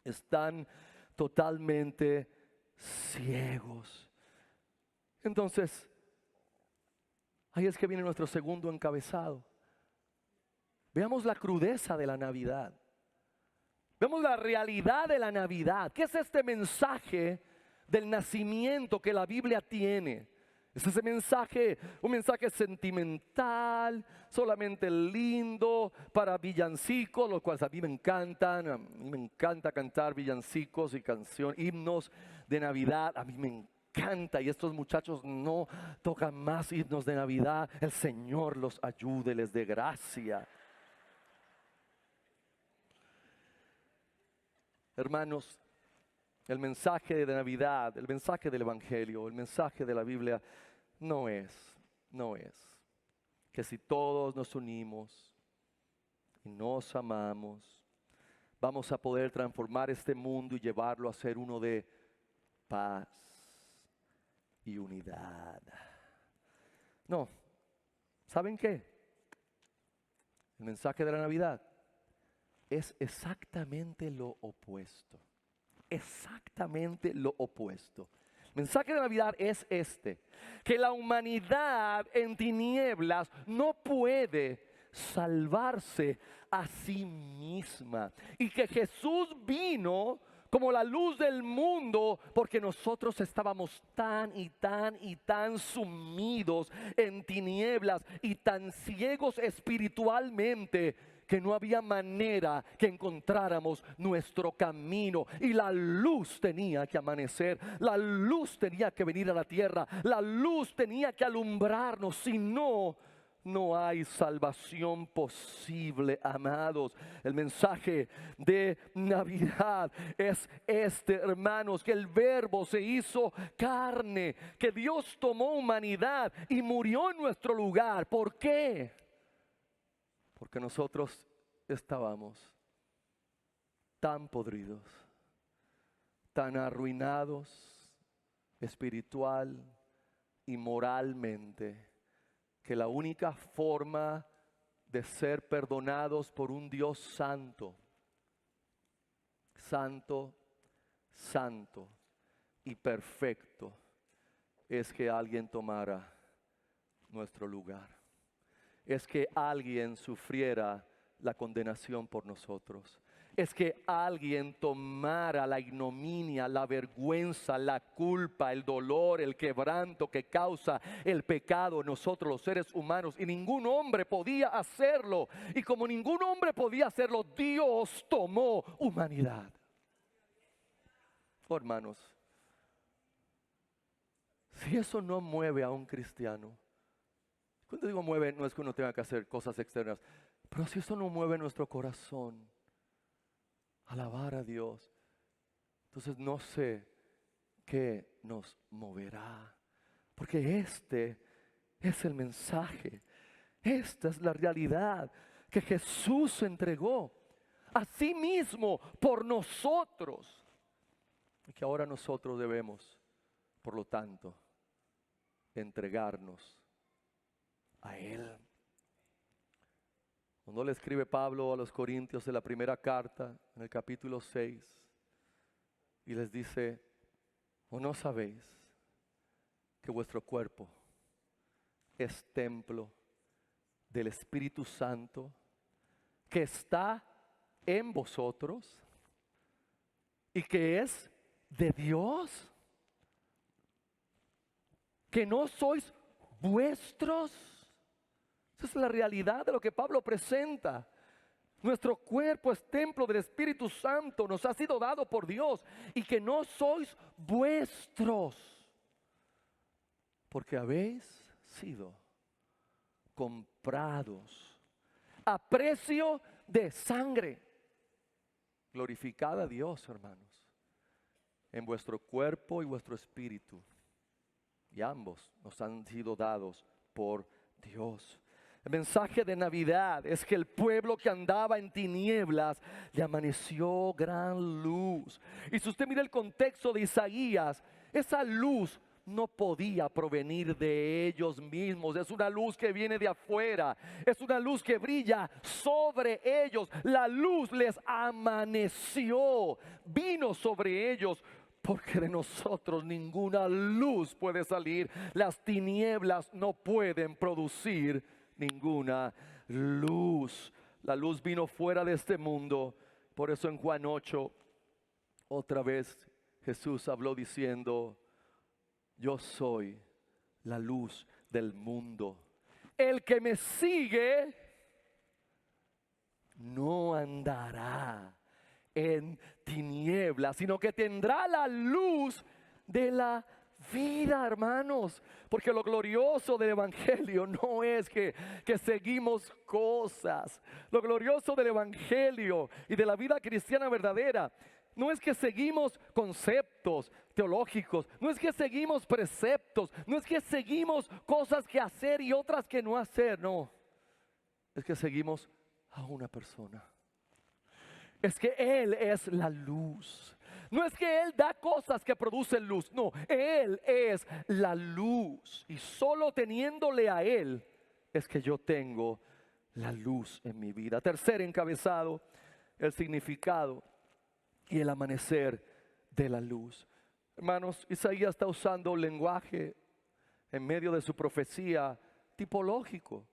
Speaker 1: están totalmente ciegos. Entonces, ahí es que viene nuestro segundo encabezado. Veamos la crudeza de la Navidad. Vemos la realidad de la Navidad. ¿Qué es este mensaje del nacimiento que la Biblia tiene? Es ese mensaje, un mensaje sentimental, solamente lindo para villancicos, los cuales a mí me encantan. A mí me encanta cantar villancicos y canciones, himnos de Navidad. A mí me encanta, y estos muchachos no tocan más himnos de Navidad. El Señor los ayude, les dé gracia. Hermanos, el mensaje de Navidad, el mensaje del Evangelio, el mensaje de la Biblia no es que si todos nos unimos y nos amamos, vamos a poder transformar este mundo y llevarlo a ser uno de paz y unidad. No, ¿saben qué? El mensaje de la Navidad es exactamente lo opuesto. Exactamente lo opuesto. El mensaje de Navidad es este: que la humanidad en tinieblas no puede salvarse a sí misma, y que Jesús vino como la luz del mundo porque nosotros estábamos tan sumidos en tinieblas y tan ciegos espiritualmente que no había manera que encontráramos nuestro camino, y la luz tenía que amanecer, la luz tenía que venir a la tierra, la luz tenía que alumbrarnos, si no, no hay salvación posible, amados. El mensaje de Navidad es este, hermanos, que el Verbo se hizo carne, que Dios tomó humanidad y murió en nuestro lugar. ¿Por qué? Porque nosotros estábamos tan podridos, tan arruinados espiritual y moralmente, que la única forma de ser perdonados por un Dios santo, santo, santo y perfecto, es que alguien tomara nuestro lugar. Es que alguien sufriera la condenación por nosotros. Es que alguien tomara la ignominia, la vergüenza, la culpa, el dolor, el quebranto que causa el pecado en nosotros los seres humanos. Y ningún hombre podía hacerlo. Y como ningún hombre podía hacerlo, Dios tomó humanidad. Oh, hermanos, si eso no mueve a un cristiano, cuando digo mueve, no es que uno tenga que hacer cosas externas, pero si eso no mueve nuestro corazón, alabar a Dios, entonces no sé qué nos moverá. Porque este es el mensaje, esta es la realidad, que Jesús entregó a sí mismo por nosotros, y que ahora nosotros debemos, por lo tanto, entregarnos a Él. Cuando le escribe Pablo a los Corintios en la primera carta, en el capítulo 6, y les dice: ¿o no sabéis que vuestro cuerpo es templo del Espíritu Santo que está en vosotros y que es de Dios? Que no sois vuestros. Esa es la realidad de lo que Pablo presenta. Nuestro cuerpo es templo del Espíritu Santo, nos ha sido dado por Dios, y que no sois vuestros, porque habéis sido comprados a precio de sangre. Glorificad a Dios, hermanos, en vuestro cuerpo y vuestro espíritu, y ambos nos han sido dados por Dios. El mensaje de Navidad es que el pueblo que andaba en tinieblas le amaneció gran luz. Y si usted mira el contexto de Isaías, esa luz no podía provenir de ellos mismos. Es una luz que viene de afuera. Es una luz que brilla sobre ellos. La luz les amaneció, vino sobre ellos. Porque de nosotros ninguna luz puede salir. Las tinieblas no pueden producir ninguna luz. La luz vino fuera de este mundo. Por eso en Juan 8, otra vez Jesús habló diciendo: yo soy la luz del mundo. El que me sigue no andará en tinieblas, sino que tendrá la luz de la vida, hermanos. Porque lo glorioso del Evangelio no es que seguimos cosas. Lo glorioso del Evangelio y de la vida cristiana verdadera no es que seguimos conceptos teológicos, no es que seguimos preceptos, no es que seguimos cosas que hacer y otras que no hacer, no. Es que seguimos a una persona. Es que Él es la luz. No es que Él da cosas que producen luz, no, Él es la luz. Y solo teniéndole a Él es que yo tengo la luz en mi vida. Tercer encabezado, el significado y el amanecer de la luz. Hermanos, Isaías está usando lenguaje en medio de su profecía tipológico.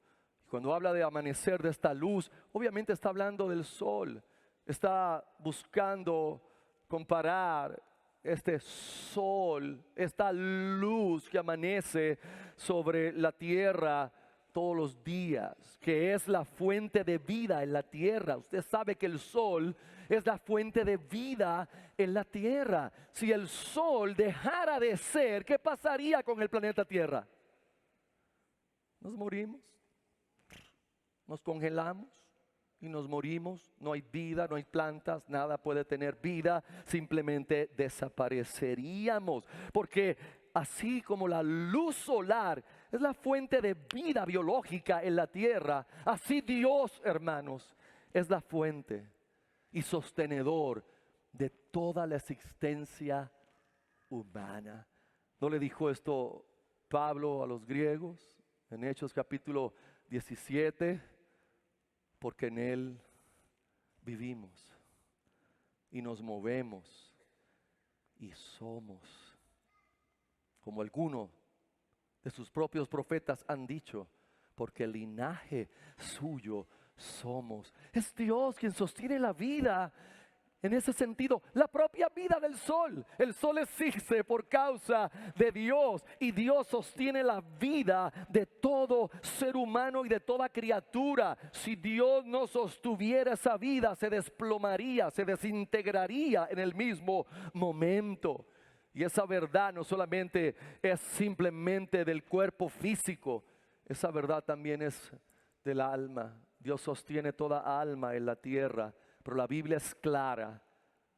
Speaker 1: Cuando habla de amanecer de esta luz, obviamente está hablando del sol. Está buscando comparar este sol, esta luz que amanece sobre la tierra todos los días, que es la fuente de vida en la tierra. Usted sabe que el sol es la fuente de vida en la tierra. Si el sol dejara de ser, ¿qué pasaría con el planeta Tierra? Nos morimos, nos congelamos y nos morimos. No hay vida, no hay plantas, nada puede tener vida, simplemente desapareceríamos. Porque así como la luz solar es la fuente de vida biológica en la tierra, así Dios, hermanos, es la fuente y sostenedor de toda la existencia humana. ¿No le dijo esto Pablo a los griegos en Hechos capítulo 17? Porque en Él vivimos y nos movemos y somos. Como algunos de sus propios profetas han dicho, porque el linaje suyo somos. Es Dios quien sostiene la vida. En ese sentido, la propia vida del sol. El sol existe por causa de Dios, y Dios sostiene la vida de todo ser humano y de toda criatura. Si Dios no sostuviera esa vida, se desplomaría, se desintegraría en el mismo momento. Y esa verdad no solamente es simplemente del cuerpo físico, esa verdad también es del alma. Dios sostiene toda alma en la tierra. Pero la Biblia es clara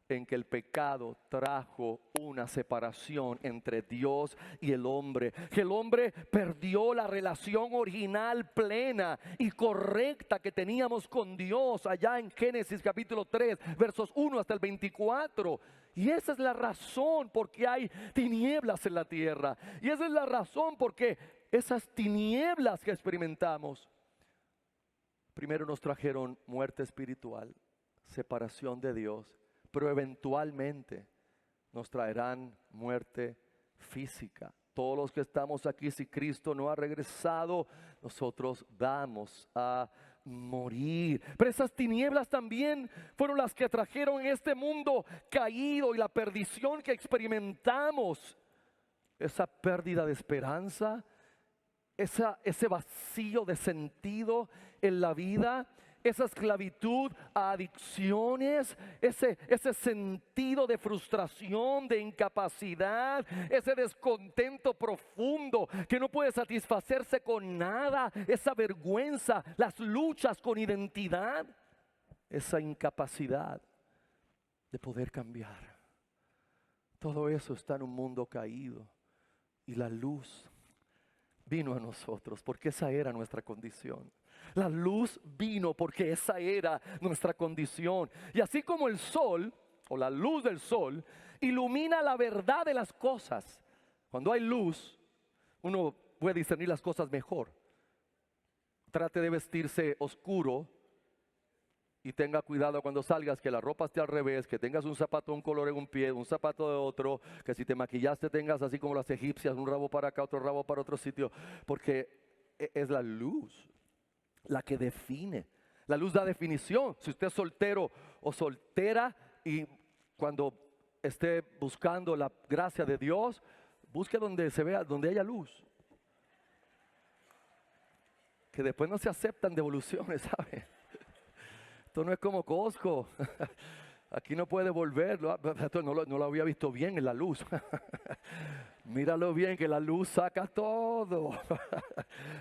Speaker 1: en que el pecado trajo una separación entre Dios y el hombre. Que el hombre perdió la relación original, plena y correcta que teníamos con Dios allá en Génesis capítulo 3, versos 1 hasta el 24. Y esa es la razón por qué hay tinieblas en la tierra. Y esa es la razón por qué esas tinieblas que experimentamos primero nos trajeron muerte espiritual, separación de Dios, pero eventualmente nos traerán muerte física. Todos los que estamos aquí, si Cristo no ha regresado, nosotros vamos a morir. Pero esas tinieblas también fueron las que trajeron en este mundo caído y la perdición que experimentamos. Esa pérdida de esperanza ese vacío de sentido en la vida, esa esclavitud a adicciones, ese sentido de frustración, de incapacidad, ese descontento profundo que no puede satisfacerse con nada, esa vergüenza, las luchas con identidad, esa incapacidad de poder cambiar. Todo eso está en un mundo caído y la luz vino a nosotros porque esa era nuestra condición. La luz vino porque esa era nuestra condición. Y así como el sol o la luz del sol ilumina la verdad de las cosas, cuando hay luz uno puede discernir las cosas mejor. Trate de vestirse oscuro y tenga cuidado cuando salgas, que la ropa esté al revés, que tengas un zapato de un color en un pie, un zapato de otro, que si te maquillaste tengas así como las egipcias, un rabo para acá, otro rabo para otro sitio, porque es la luz la que define. La luz da definición. Si usted es soltero o soltera y cuando esté buscando la gracia de Dios, busque donde se vea, donde haya luz. Que después no se aceptan devoluciones, ¿sabe? Esto no es como Costco. Aquí no puede volver. Esto no lo había visto bien en la luz. Míralo bien, que la luz saca todo.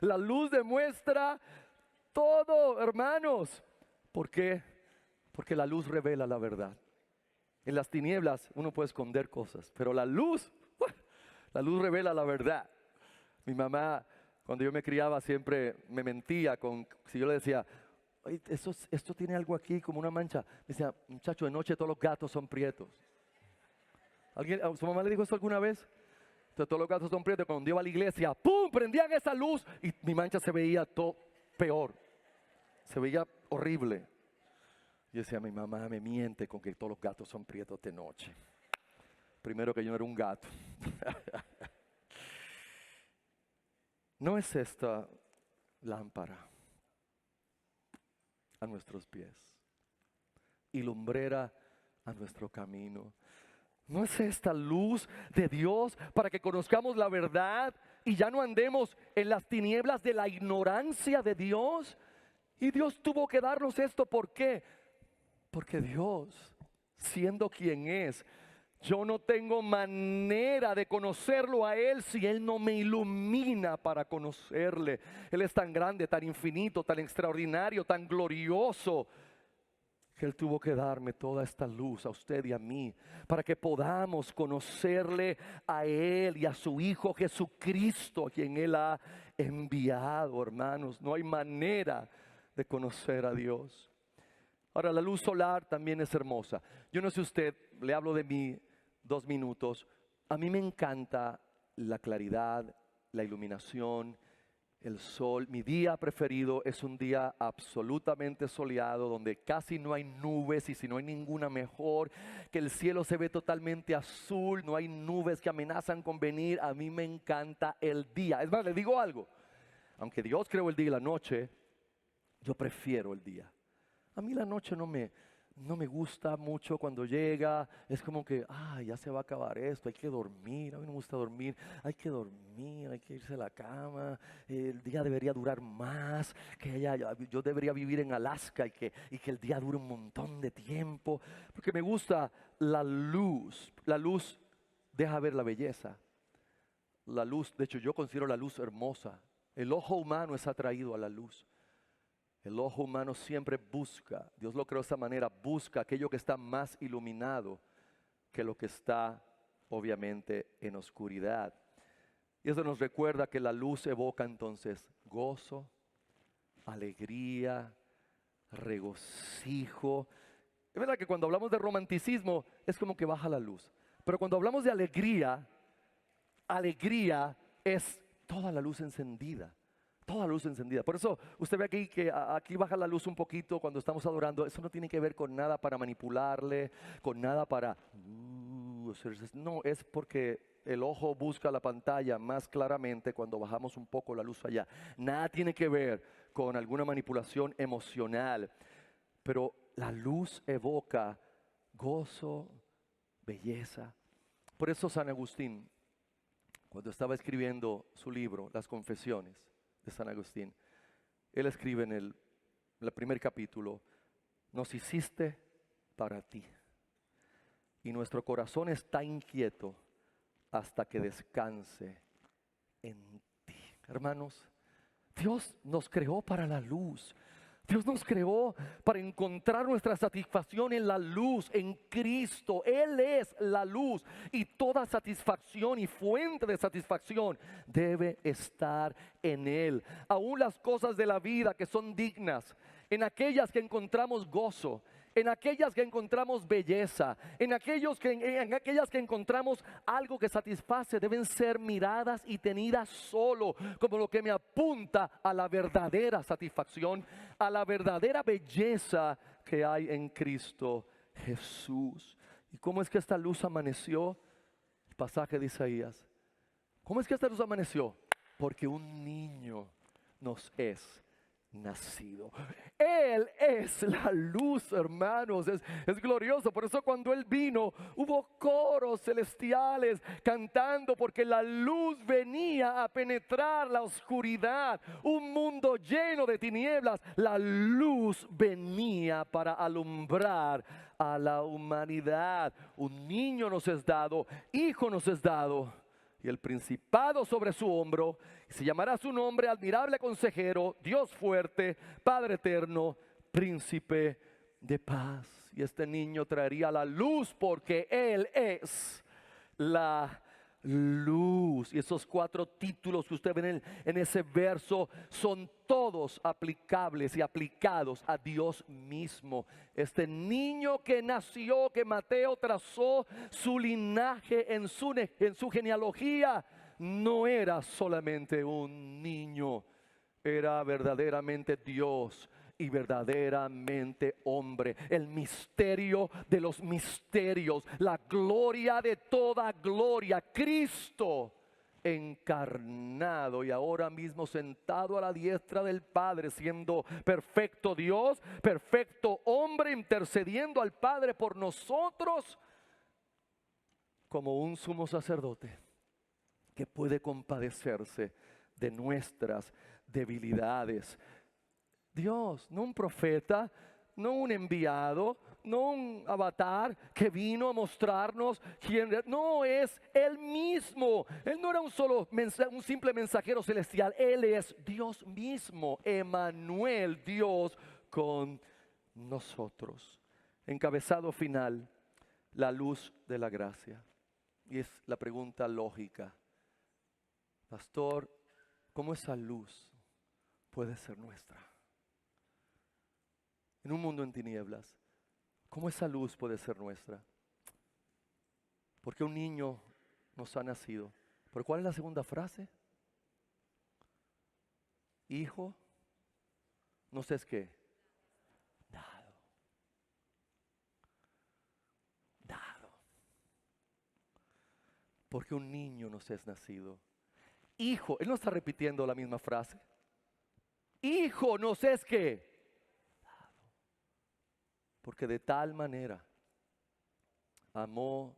Speaker 1: La luz demuestra todo, hermanos. ¿Por qué? Porque la luz revela la verdad. En las tinieblas uno puede esconder cosas, pero la luz revela la verdad. Mi mamá, cuando yo me criaba, siempre me mentía si yo le decía, "Oye, esto tiene algo aquí como una mancha". Me decía, muchacho, de noche todos los gatos son prietos. ¿A su mamá le dijo eso alguna vez? Entonces todos los gatos son prietos. Cuando iba a la iglesia, ¡pum!, prendían esa luz y mi mancha se veía todo peor. Se veía horrible. Yo decía, mi mamá me miente con que todos los gatos son prietos de noche. Primero que yo no era un gato. ¿No es esta lámpara a nuestros pies y lumbrera a nuestro camino? ¿No es esta luz de Dios para que conozcamos la verdad y ya no andemos en las tinieblas de la ignorancia de Dios? Y Dios tuvo que darnos esto, ¿por qué? Porque Dios, siendo quien es, yo no tengo manera de conocerlo a Él si Él no me ilumina para conocerle. Él es tan grande, tan infinito, tan extraordinario, tan glorioso, que Él tuvo que darme toda esta luz a usted y a mí, para que podamos conocerle a Él y a su Hijo Jesucristo, a quien Él ha enviado, hermanos. No hay manera de conocer a Dios. Ahora, la luz solar también es hermosa. Yo no sé usted, le hablo de mí 2 minutos. A mí me encanta la claridad, la iluminación, el sol. Mi día preferido es un día absolutamente soleado, donde casi no hay nubes, y si no hay ninguna mejor, que el cielo se ve totalmente azul, no hay nubes que amenazan con venir. A mí me encanta el día. Es más, le digo algo, aunque Dios creó el día y la noche, yo prefiero el día. A mí la noche no me gusta mucho cuando llega. Es como que, ya se va a acabar esto, hay que dormir. A mí no me gusta dormir, hay que dormir, hay que irse a la cama. El día debería durar más, yo debería vivir en Alaska y que el día dure un montón de tiempo. Porque me gusta la luz. La luz deja ver la belleza. La luz, de hecho yo considero la luz hermosa. El ojo humano es atraído a la luz. El ojo humano siempre busca, Dios lo creó de esa manera, busca aquello que está más iluminado que lo que está obviamente en oscuridad. Y eso nos recuerda que la luz evoca entonces gozo, alegría, regocijo. Es verdad que cuando hablamos de romanticismo es como que baja la luz. Pero cuando hablamos de alegría, alegría es toda la luz encendida. Toda luz encendida. Por eso usted ve aquí que aquí baja la luz un poquito cuando estamos adorando. Eso no tiene que ver con nada para manipularle, con nada para... no, es porque el ojo busca la pantalla más claramente cuando bajamos un poco la luz allá. Nada tiene que ver con alguna manipulación emocional. Pero la luz evoca gozo, belleza. Por eso San Agustín, cuando estaba escribiendo su libro, Las Confesiones de San Agustín, él escribe en el primer capítulo: nos hiciste para ti, y nuestro corazón está inquieto hasta que descanse en ti. Hermanos, Dios nos creó para la luz. Dios nos creó para encontrar nuestra satisfacción en la luz, en Cristo. Él es la luz, y toda satisfacción y fuente de satisfacción debe estar en Él. Aún las cosas de la vida que son dignas, en aquellas que encontramos gozo, en aquellas que encontramos belleza, en aquellas que encontramos algo que satisface, deben ser miradas y tenidas solo como lo que me apunta a la verdadera satisfacción, a la verdadera belleza que hay en Cristo Jesús. ¿Y cómo es que esta luz amaneció? El pasaje de Isaías. ¿Cómo es que esta luz amaneció? Porque un niño nos es nacido. Él es la luz, hermanos. Es glorioso. Por eso cuando Él vino, hubo coros celestiales cantando, porque la luz venía a penetrar la oscuridad. Un mundo lleno de tinieblas, la luz venía para alumbrar a la humanidad. Un niño nos es dado, hijo nos es dado, y el principado sobre su hombro, y se llamará su nombre Admirable Consejero, Dios Fuerte, Padre Eterno, Príncipe de Paz. Y este niño traería la luz, porque Él es la luz. Y esos 4 títulos que usted ve en ese verso son todos aplicables y aplicados a Dios mismo. Este niño que nació, que Mateo trazó su linaje en su genealogía, no era solamente un niño, era verdaderamente Dios y verdaderamente hombre. El misterio de los misterios, la gloria de toda gloria, Cristo encarnado y ahora mismo sentado a la diestra del Padre, siendo perfecto Dios, perfecto hombre, intercediendo al Padre por nosotros como un sumo sacerdote que puede compadecerse de nuestras debilidades. Dios, no un profeta, no un enviado, no un avatar que vino a mostrarnos quién era. No, es Él mismo. Él no era un simple mensajero celestial. Él es Dios mismo, Emmanuel, Dios con nosotros. Encabezado final: la luz de la gracia. Y es la pregunta lógica: pastor, ¿cómo esa luz puede ser nuestra? En un mundo en tinieblas, ¿cómo esa luz puede ser nuestra? Porque un niño nos ha nacido. ¿Pero cuál es la segunda frase? Hijo, no sé es qué. Dado. Dado. Porque un niño nos es nacido. Hijo, él no está repitiendo la misma frase. Hijo nos es qué. Porque de tal manera amó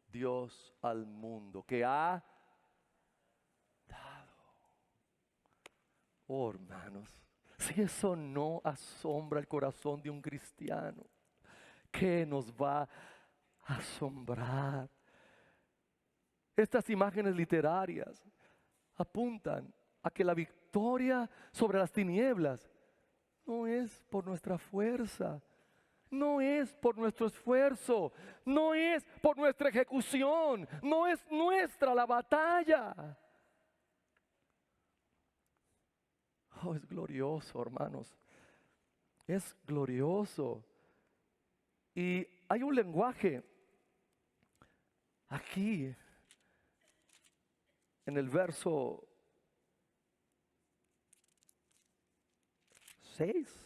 Speaker 1: Dios al mundo, que ha dado. Oh, hermanos, si eso no asombra el corazón de un cristiano, ¿qué nos va a asombrar? Estas imágenes literarias apuntan a que la victoria sobre las tinieblas no es por nuestra fuerza, no es por nuestro esfuerzo, no es por nuestra ejecución, no es nuestra la batalla. Oh, es glorioso, hermanos. Es glorioso. Y hay un lenguaje aquí en el verso 6.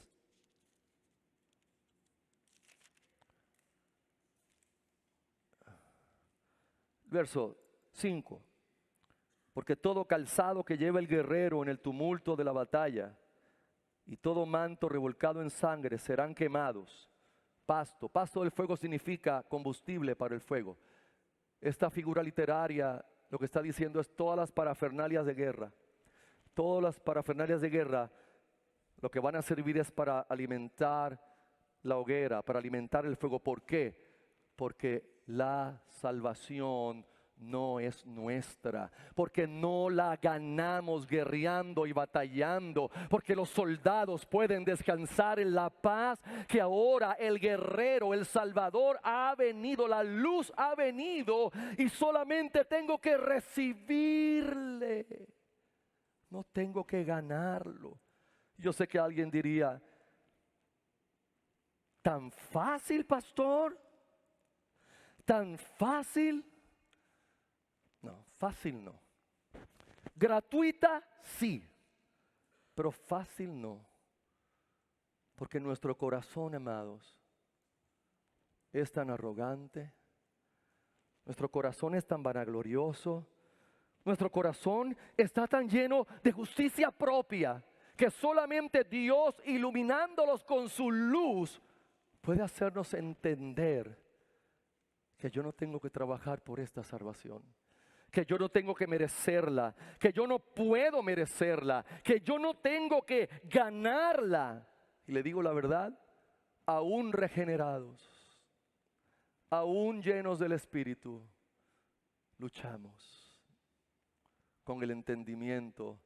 Speaker 1: Verso 5. Porque todo calzado que lleva el guerrero en el tumulto de la batalla y todo manto revolcado en sangre serán quemados. Pasto del fuego significa combustible para el fuego. Esta figura literaria lo que está diciendo es todas las parafernalias de guerra. Todas las parafernalias de guerra lo que van a servir es para alimentar la hoguera, para alimentar el fuego. ¿Por qué? Porque la salvación no es nuestra, porque no la ganamos guerreando y batallando, porque los soldados pueden descansar en la paz que ahora el guerrero, el Salvador ha venido, la luz ha venido y solamente tengo que recibirle, no tengo que ganarlo. Yo sé que alguien diría, ¿tan fácil, pastor? ¿Tan fácil? No, fácil no. Gratuita, sí, pero fácil no. Porque nuestro corazón, amados, es tan arrogante, nuestro corazón es tan vanaglorioso, nuestro corazón está tan lleno de justicia propia, que solamente Dios, iluminándolos con su luz, puede hacernos entender que yo no tengo que trabajar por esta salvación, que yo no tengo que merecerla, que yo no puedo merecerla, que yo no tengo que ganarla. Y le digo la verdad, aún regenerados, aún llenos del Espíritu, luchamos con el entendimiento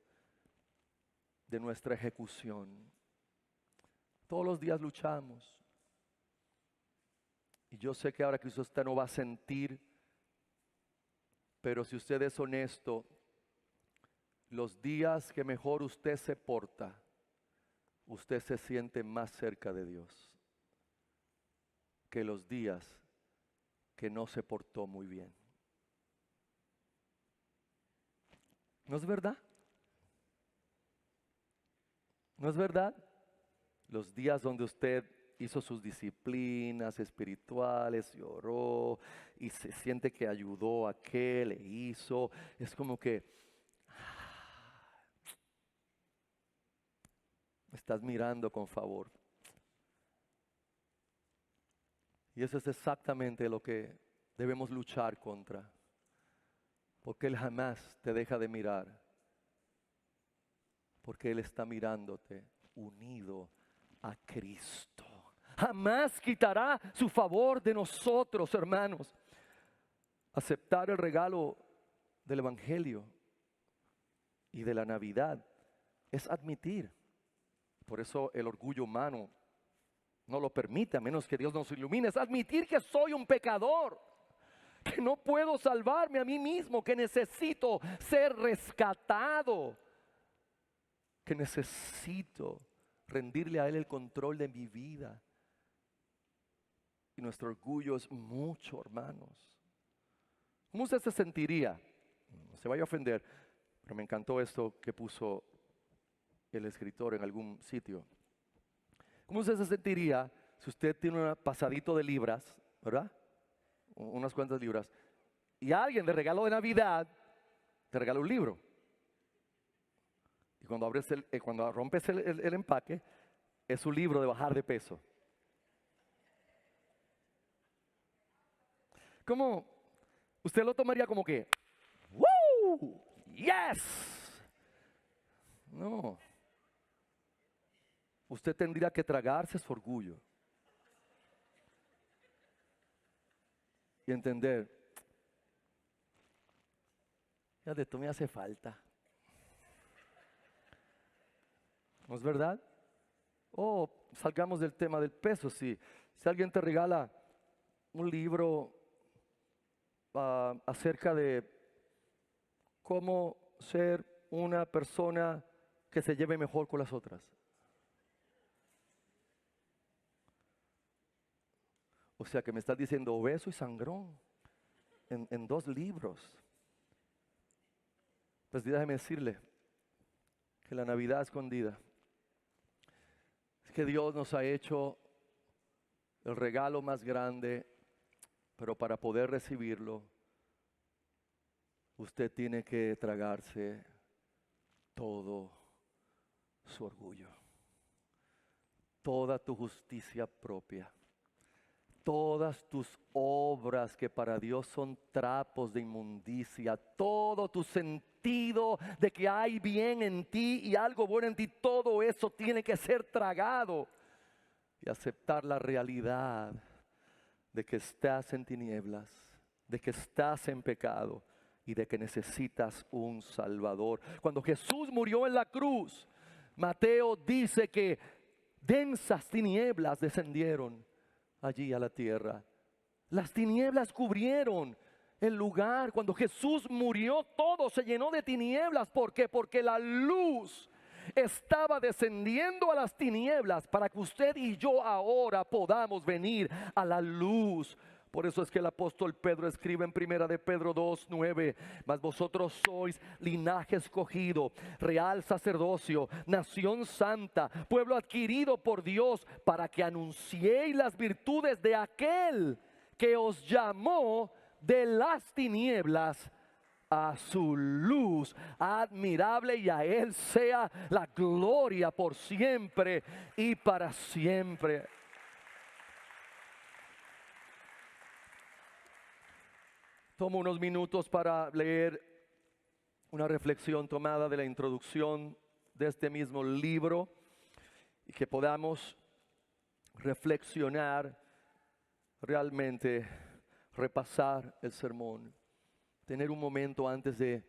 Speaker 1: de nuestra ejecución. Todos los días luchamos. Y yo sé que ahora que usted no va a sentir, pero si usted es honesto, los días que mejor usted se porta, usted se siente más cerca de Dios que los días que no se portó muy bien. ¿No es verdad? ¿No es verdad? Los días donde usted hizo sus disciplinas espirituales y oró y se siente que ayudó a aquel, le hizo, es como que me estás mirando con favor. Y eso es exactamente lo que debemos luchar contra, porque Él jamás te deja de mirar, porque Él está mirándote unido a Cristo. Jamás quitará su favor de nosotros, hermanos. Aceptar el regalo del Evangelio y de la Navidad es admitir. Por eso el orgullo humano no lo permite, a menos que Dios nos ilumine. Es admitir que soy un pecador, que no puedo salvarme a mí mismo, que necesito ser rescatado, que necesito rendirle a Él el control de mi vida. Y nuestro orgullo es mucho, hermanos. ¿Cómo usted se sentiría? No se vaya a ofender, pero me encantó esto que puso el escritor en algún sitio. ¿Cómo usted se sentiría si usted tiene un pasadito de libras, ¿verdad? Unas cuantas libras, y alguien de regalo de Navidad te regala un libro? Y cuando cuando rompes el empaque, es un libro de bajar de peso. ¿Cómo? Usted lo tomaría como que, ¡woo! ¡Yes! No. Usted tendría que tragarse su orgullo y entender, ya de esto me hace falta. ¿No es verdad? O salgamos del tema del peso. Si alguien te regala un libro acerca de cómo ser una persona que se lleve mejor con las otras. O sea que me estás diciendo obeso y sangrón en 2 libros. Pues déjame decirle que la Navidad escondida es que Dios nos ha hecho el regalo más grande, pero para poder recibirlo, usted tiene que tragarse todo su orgullo, toda tu justicia propia, todas tus obras que para Dios son trapos de inmundicia, todo tu sentido de que hay bien en ti y algo bueno en ti, todo eso tiene que ser tragado y aceptar la realidad de que estás en tinieblas, de que estás en pecado y de que necesitas un Salvador. Cuando Jesús murió en la cruz, Mateo dice que densas tinieblas descendieron allí a la tierra. Las tinieblas cubrieron el lugar. Cuando Jesús murió, todo se llenó de tinieblas. ¿Por qué? Porque la luz estaba descendiendo a las tinieblas para que usted y yo ahora podamos venir a la luz. Por eso es que el apóstol Pedro escribe en 1 de Pedro 2:9: mas vosotros sois linaje escogido, real sacerdocio, nación santa, pueblo adquirido por Dios, para que anunciéis las virtudes de aquel que os llamó de las tinieblas a su luz admirable, y a Él sea la gloria por siempre y para siempre. Tomo unos minutos para leer una reflexión tomada de la introducción de este mismo libro y que podamos reflexionar, realmente repasar el sermón, tener un momento antes de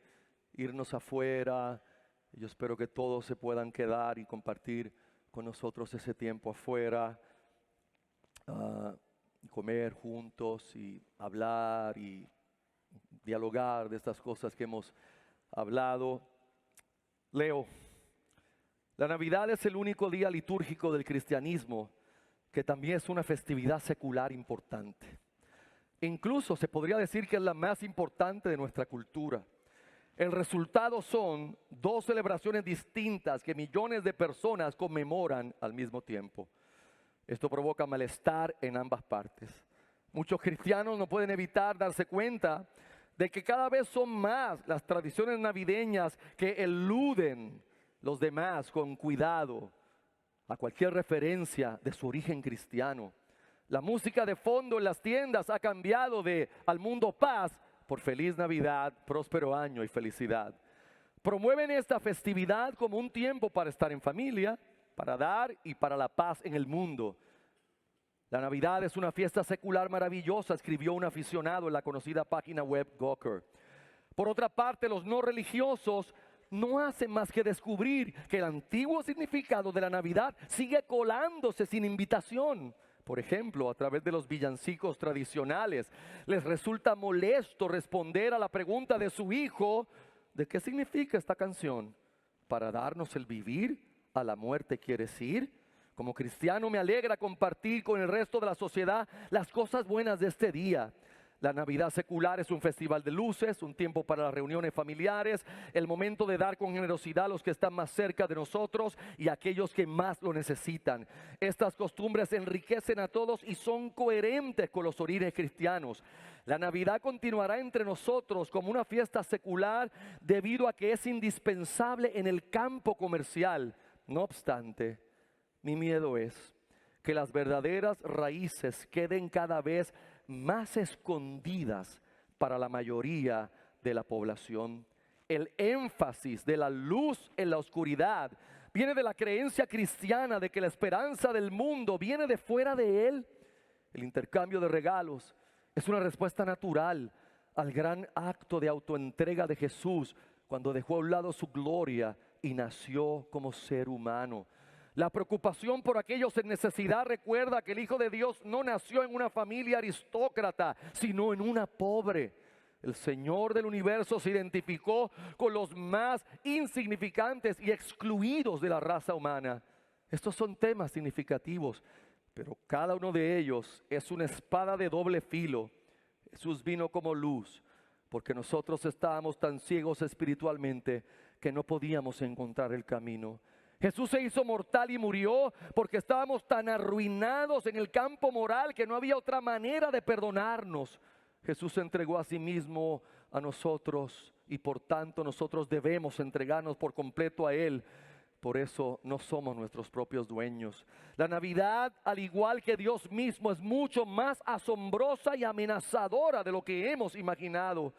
Speaker 1: irnos afuera. Yo espero que todos se puedan quedar y compartir con nosotros ese tiempo afuera, comer juntos y hablar y dialogar de estas cosas que hemos hablado. Leo: la Navidad es el único día litúrgico del cristianismo que también es una festividad secular importante. Incluso se podría decir que es la más importante de nuestra cultura. El resultado son dos celebraciones distintas que millones de personas conmemoran al mismo tiempo. Esto provoca malestar en ambas partes. Muchos cristianos no pueden evitar darse cuenta de que cada vez son más las tradiciones navideñas que eluden los demás con cuidado a cualquier referencia de su origen cristiano. La música de fondo en las tiendas ha cambiado de "al mundo paz" por "feliz Navidad, próspero año y felicidad". Promueven esta festividad como un tiempo para estar en familia, para dar y para la paz en el mundo. La Navidad es una fiesta secular maravillosa, escribió un aficionado en la conocida página web Gawker. Por otra parte, los no religiosos no hacen más que descubrir que el antiguo significado de la Navidad sigue colándose sin invitación. Por ejemplo, a través de los villancicos tradicionales, les resulta molesto responder a la pregunta de su hijo: ¿de qué significa esta canción? ¿Para darnos el vivir? ¿A la muerte quieres ir? Como cristiano me alegra compartir con el resto de la sociedad las cosas buenas de este día. La Navidad secular es un festival de luces, un tiempo para las reuniones familiares, el momento de dar con generosidad a los que están más cerca de nosotros y a aquellos que más lo necesitan. Estas costumbres enriquecen a todos y son coherentes con los orígenes cristianos. La Navidad continuará entre nosotros como una fiesta secular debido a que es indispensable en el campo comercial. No obstante, mi miedo es que las verdaderas raíces queden cada vez más escondidas para la mayoría de la población. El énfasis de la luz en la oscuridad viene de la creencia cristiana de que la esperanza del mundo viene de fuera de él. El intercambio de regalos es una respuesta natural al gran acto de autoentrega de Jesús cuando dejó a un lado su gloria y nació como ser humano. La preocupación por aquellos en necesidad recuerda que el Hijo de Dios no nació en una familia aristócrata, sino en una pobre. El Señor del universo se identificó con los más insignificantes y excluidos de la raza humana. Estos son temas significativos, pero cada uno de ellos es una espada de doble filo. Jesús vino como luz, porque nosotros estábamos tan ciegos espiritualmente que no podíamos encontrar el camino. Jesús se hizo mortal y murió porque estábamos tan arruinados en el campo moral que no había otra manera de perdonarnos. Jesús se entregó a sí mismo a nosotros y por tanto nosotros debemos entregarnos por completo a Él. por eso no somos nuestros propios dueños. La Navidad, al igual que Dios mismo, es mucho más asombrosa y amenazadora de lo que hemos imaginado.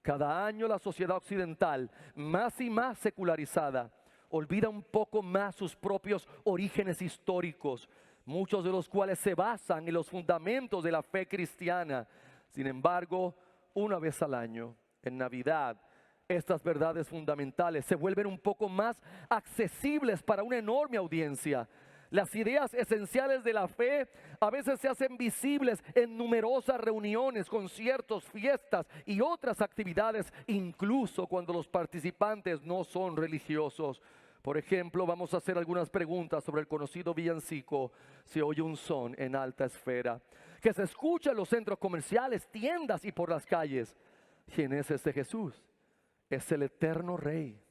Speaker 1: Cada año la sociedad occidental, más y más secularizada, olvida un poco más sus propios orígenes históricos, muchos de los cuales se basan en los fundamentos de la fe cristiana. Sin embargo, una vez al año, en Navidad, estas verdades fundamentales se vuelven un poco más accesibles para una enorme audiencia. Las ideas esenciales de la fe a veces se hacen visibles en numerosas reuniones, conciertos, fiestas y otras actividades, incluso cuando los participantes no son religiosos. Por ejemplo, vamos a hacer algunas preguntas sobre el conocido villancico "Se oye un son en alta esfera", que se escucha en los centros comerciales, tiendas y por las calles. ¿Quién es este Jesús? Es el eterno Rey,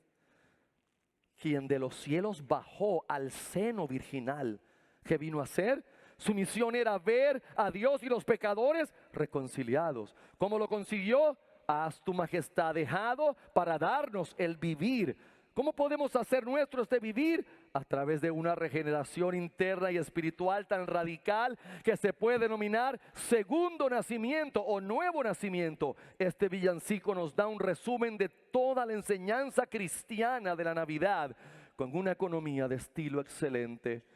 Speaker 1: quien de los cielos bajó al seno virginal. ¿Qué vino a hacer? Su misión era ver a Dios y los pecadores reconciliados. ¿Cómo lo consiguió? Haz tu majestad dejado para darnos el vivir. ¿Cómo podemos hacer nuestro este vivir? A través de una regeneración interna y espiritual tan radical que se puede denominar segundo nacimiento o nuevo nacimiento. Este villancico nos da un resumen de toda la enseñanza cristiana de la Navidad, con una economía de estilo excelente.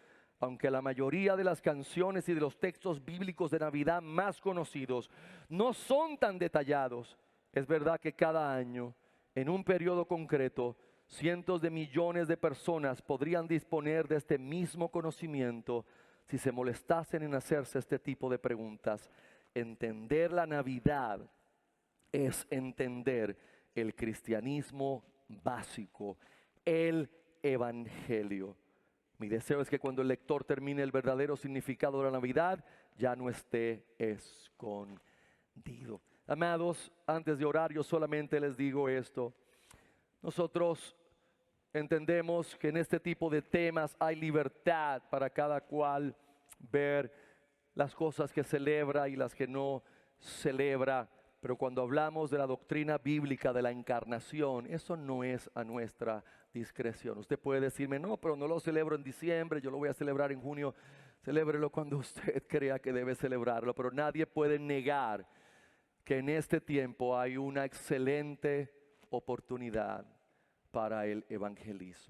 Speaker 1: Aunque la mayoría de las canciones y de los textos bíblicos de Navidad más conocidos no son tan detallados, es verdad que cada año, en un periodo concreto, cientos de millones de personas podrían disponer de este mismo conocimiento si se molestasen en hacerse este tipo de preguntas. Entender la Navidad es entender el cristianismo básico, el Evangelio. Mi deseo es que cuando el lector termine el verdadero significado de la Navidad, ya no esté escondido. Amados, antes de orar, yo solamente les digo esto. Nosotros entendemos que en este tipo de temas hay libertad para cada cual ver las cosas que celebra y las que no celebra. Pero cuando hablamos de la doctrina bíblica de la encarnación, eso no es a nuestra discreción. Usted puede decirme, no, pero no lo celebro en diciembre, yo lo voy a celebrar en junio. Celébrelo cuando usted crea que debe celebrarlo, pero nadie puede negar que en este tiempo hay una excelente oportunidad para el evangelismo.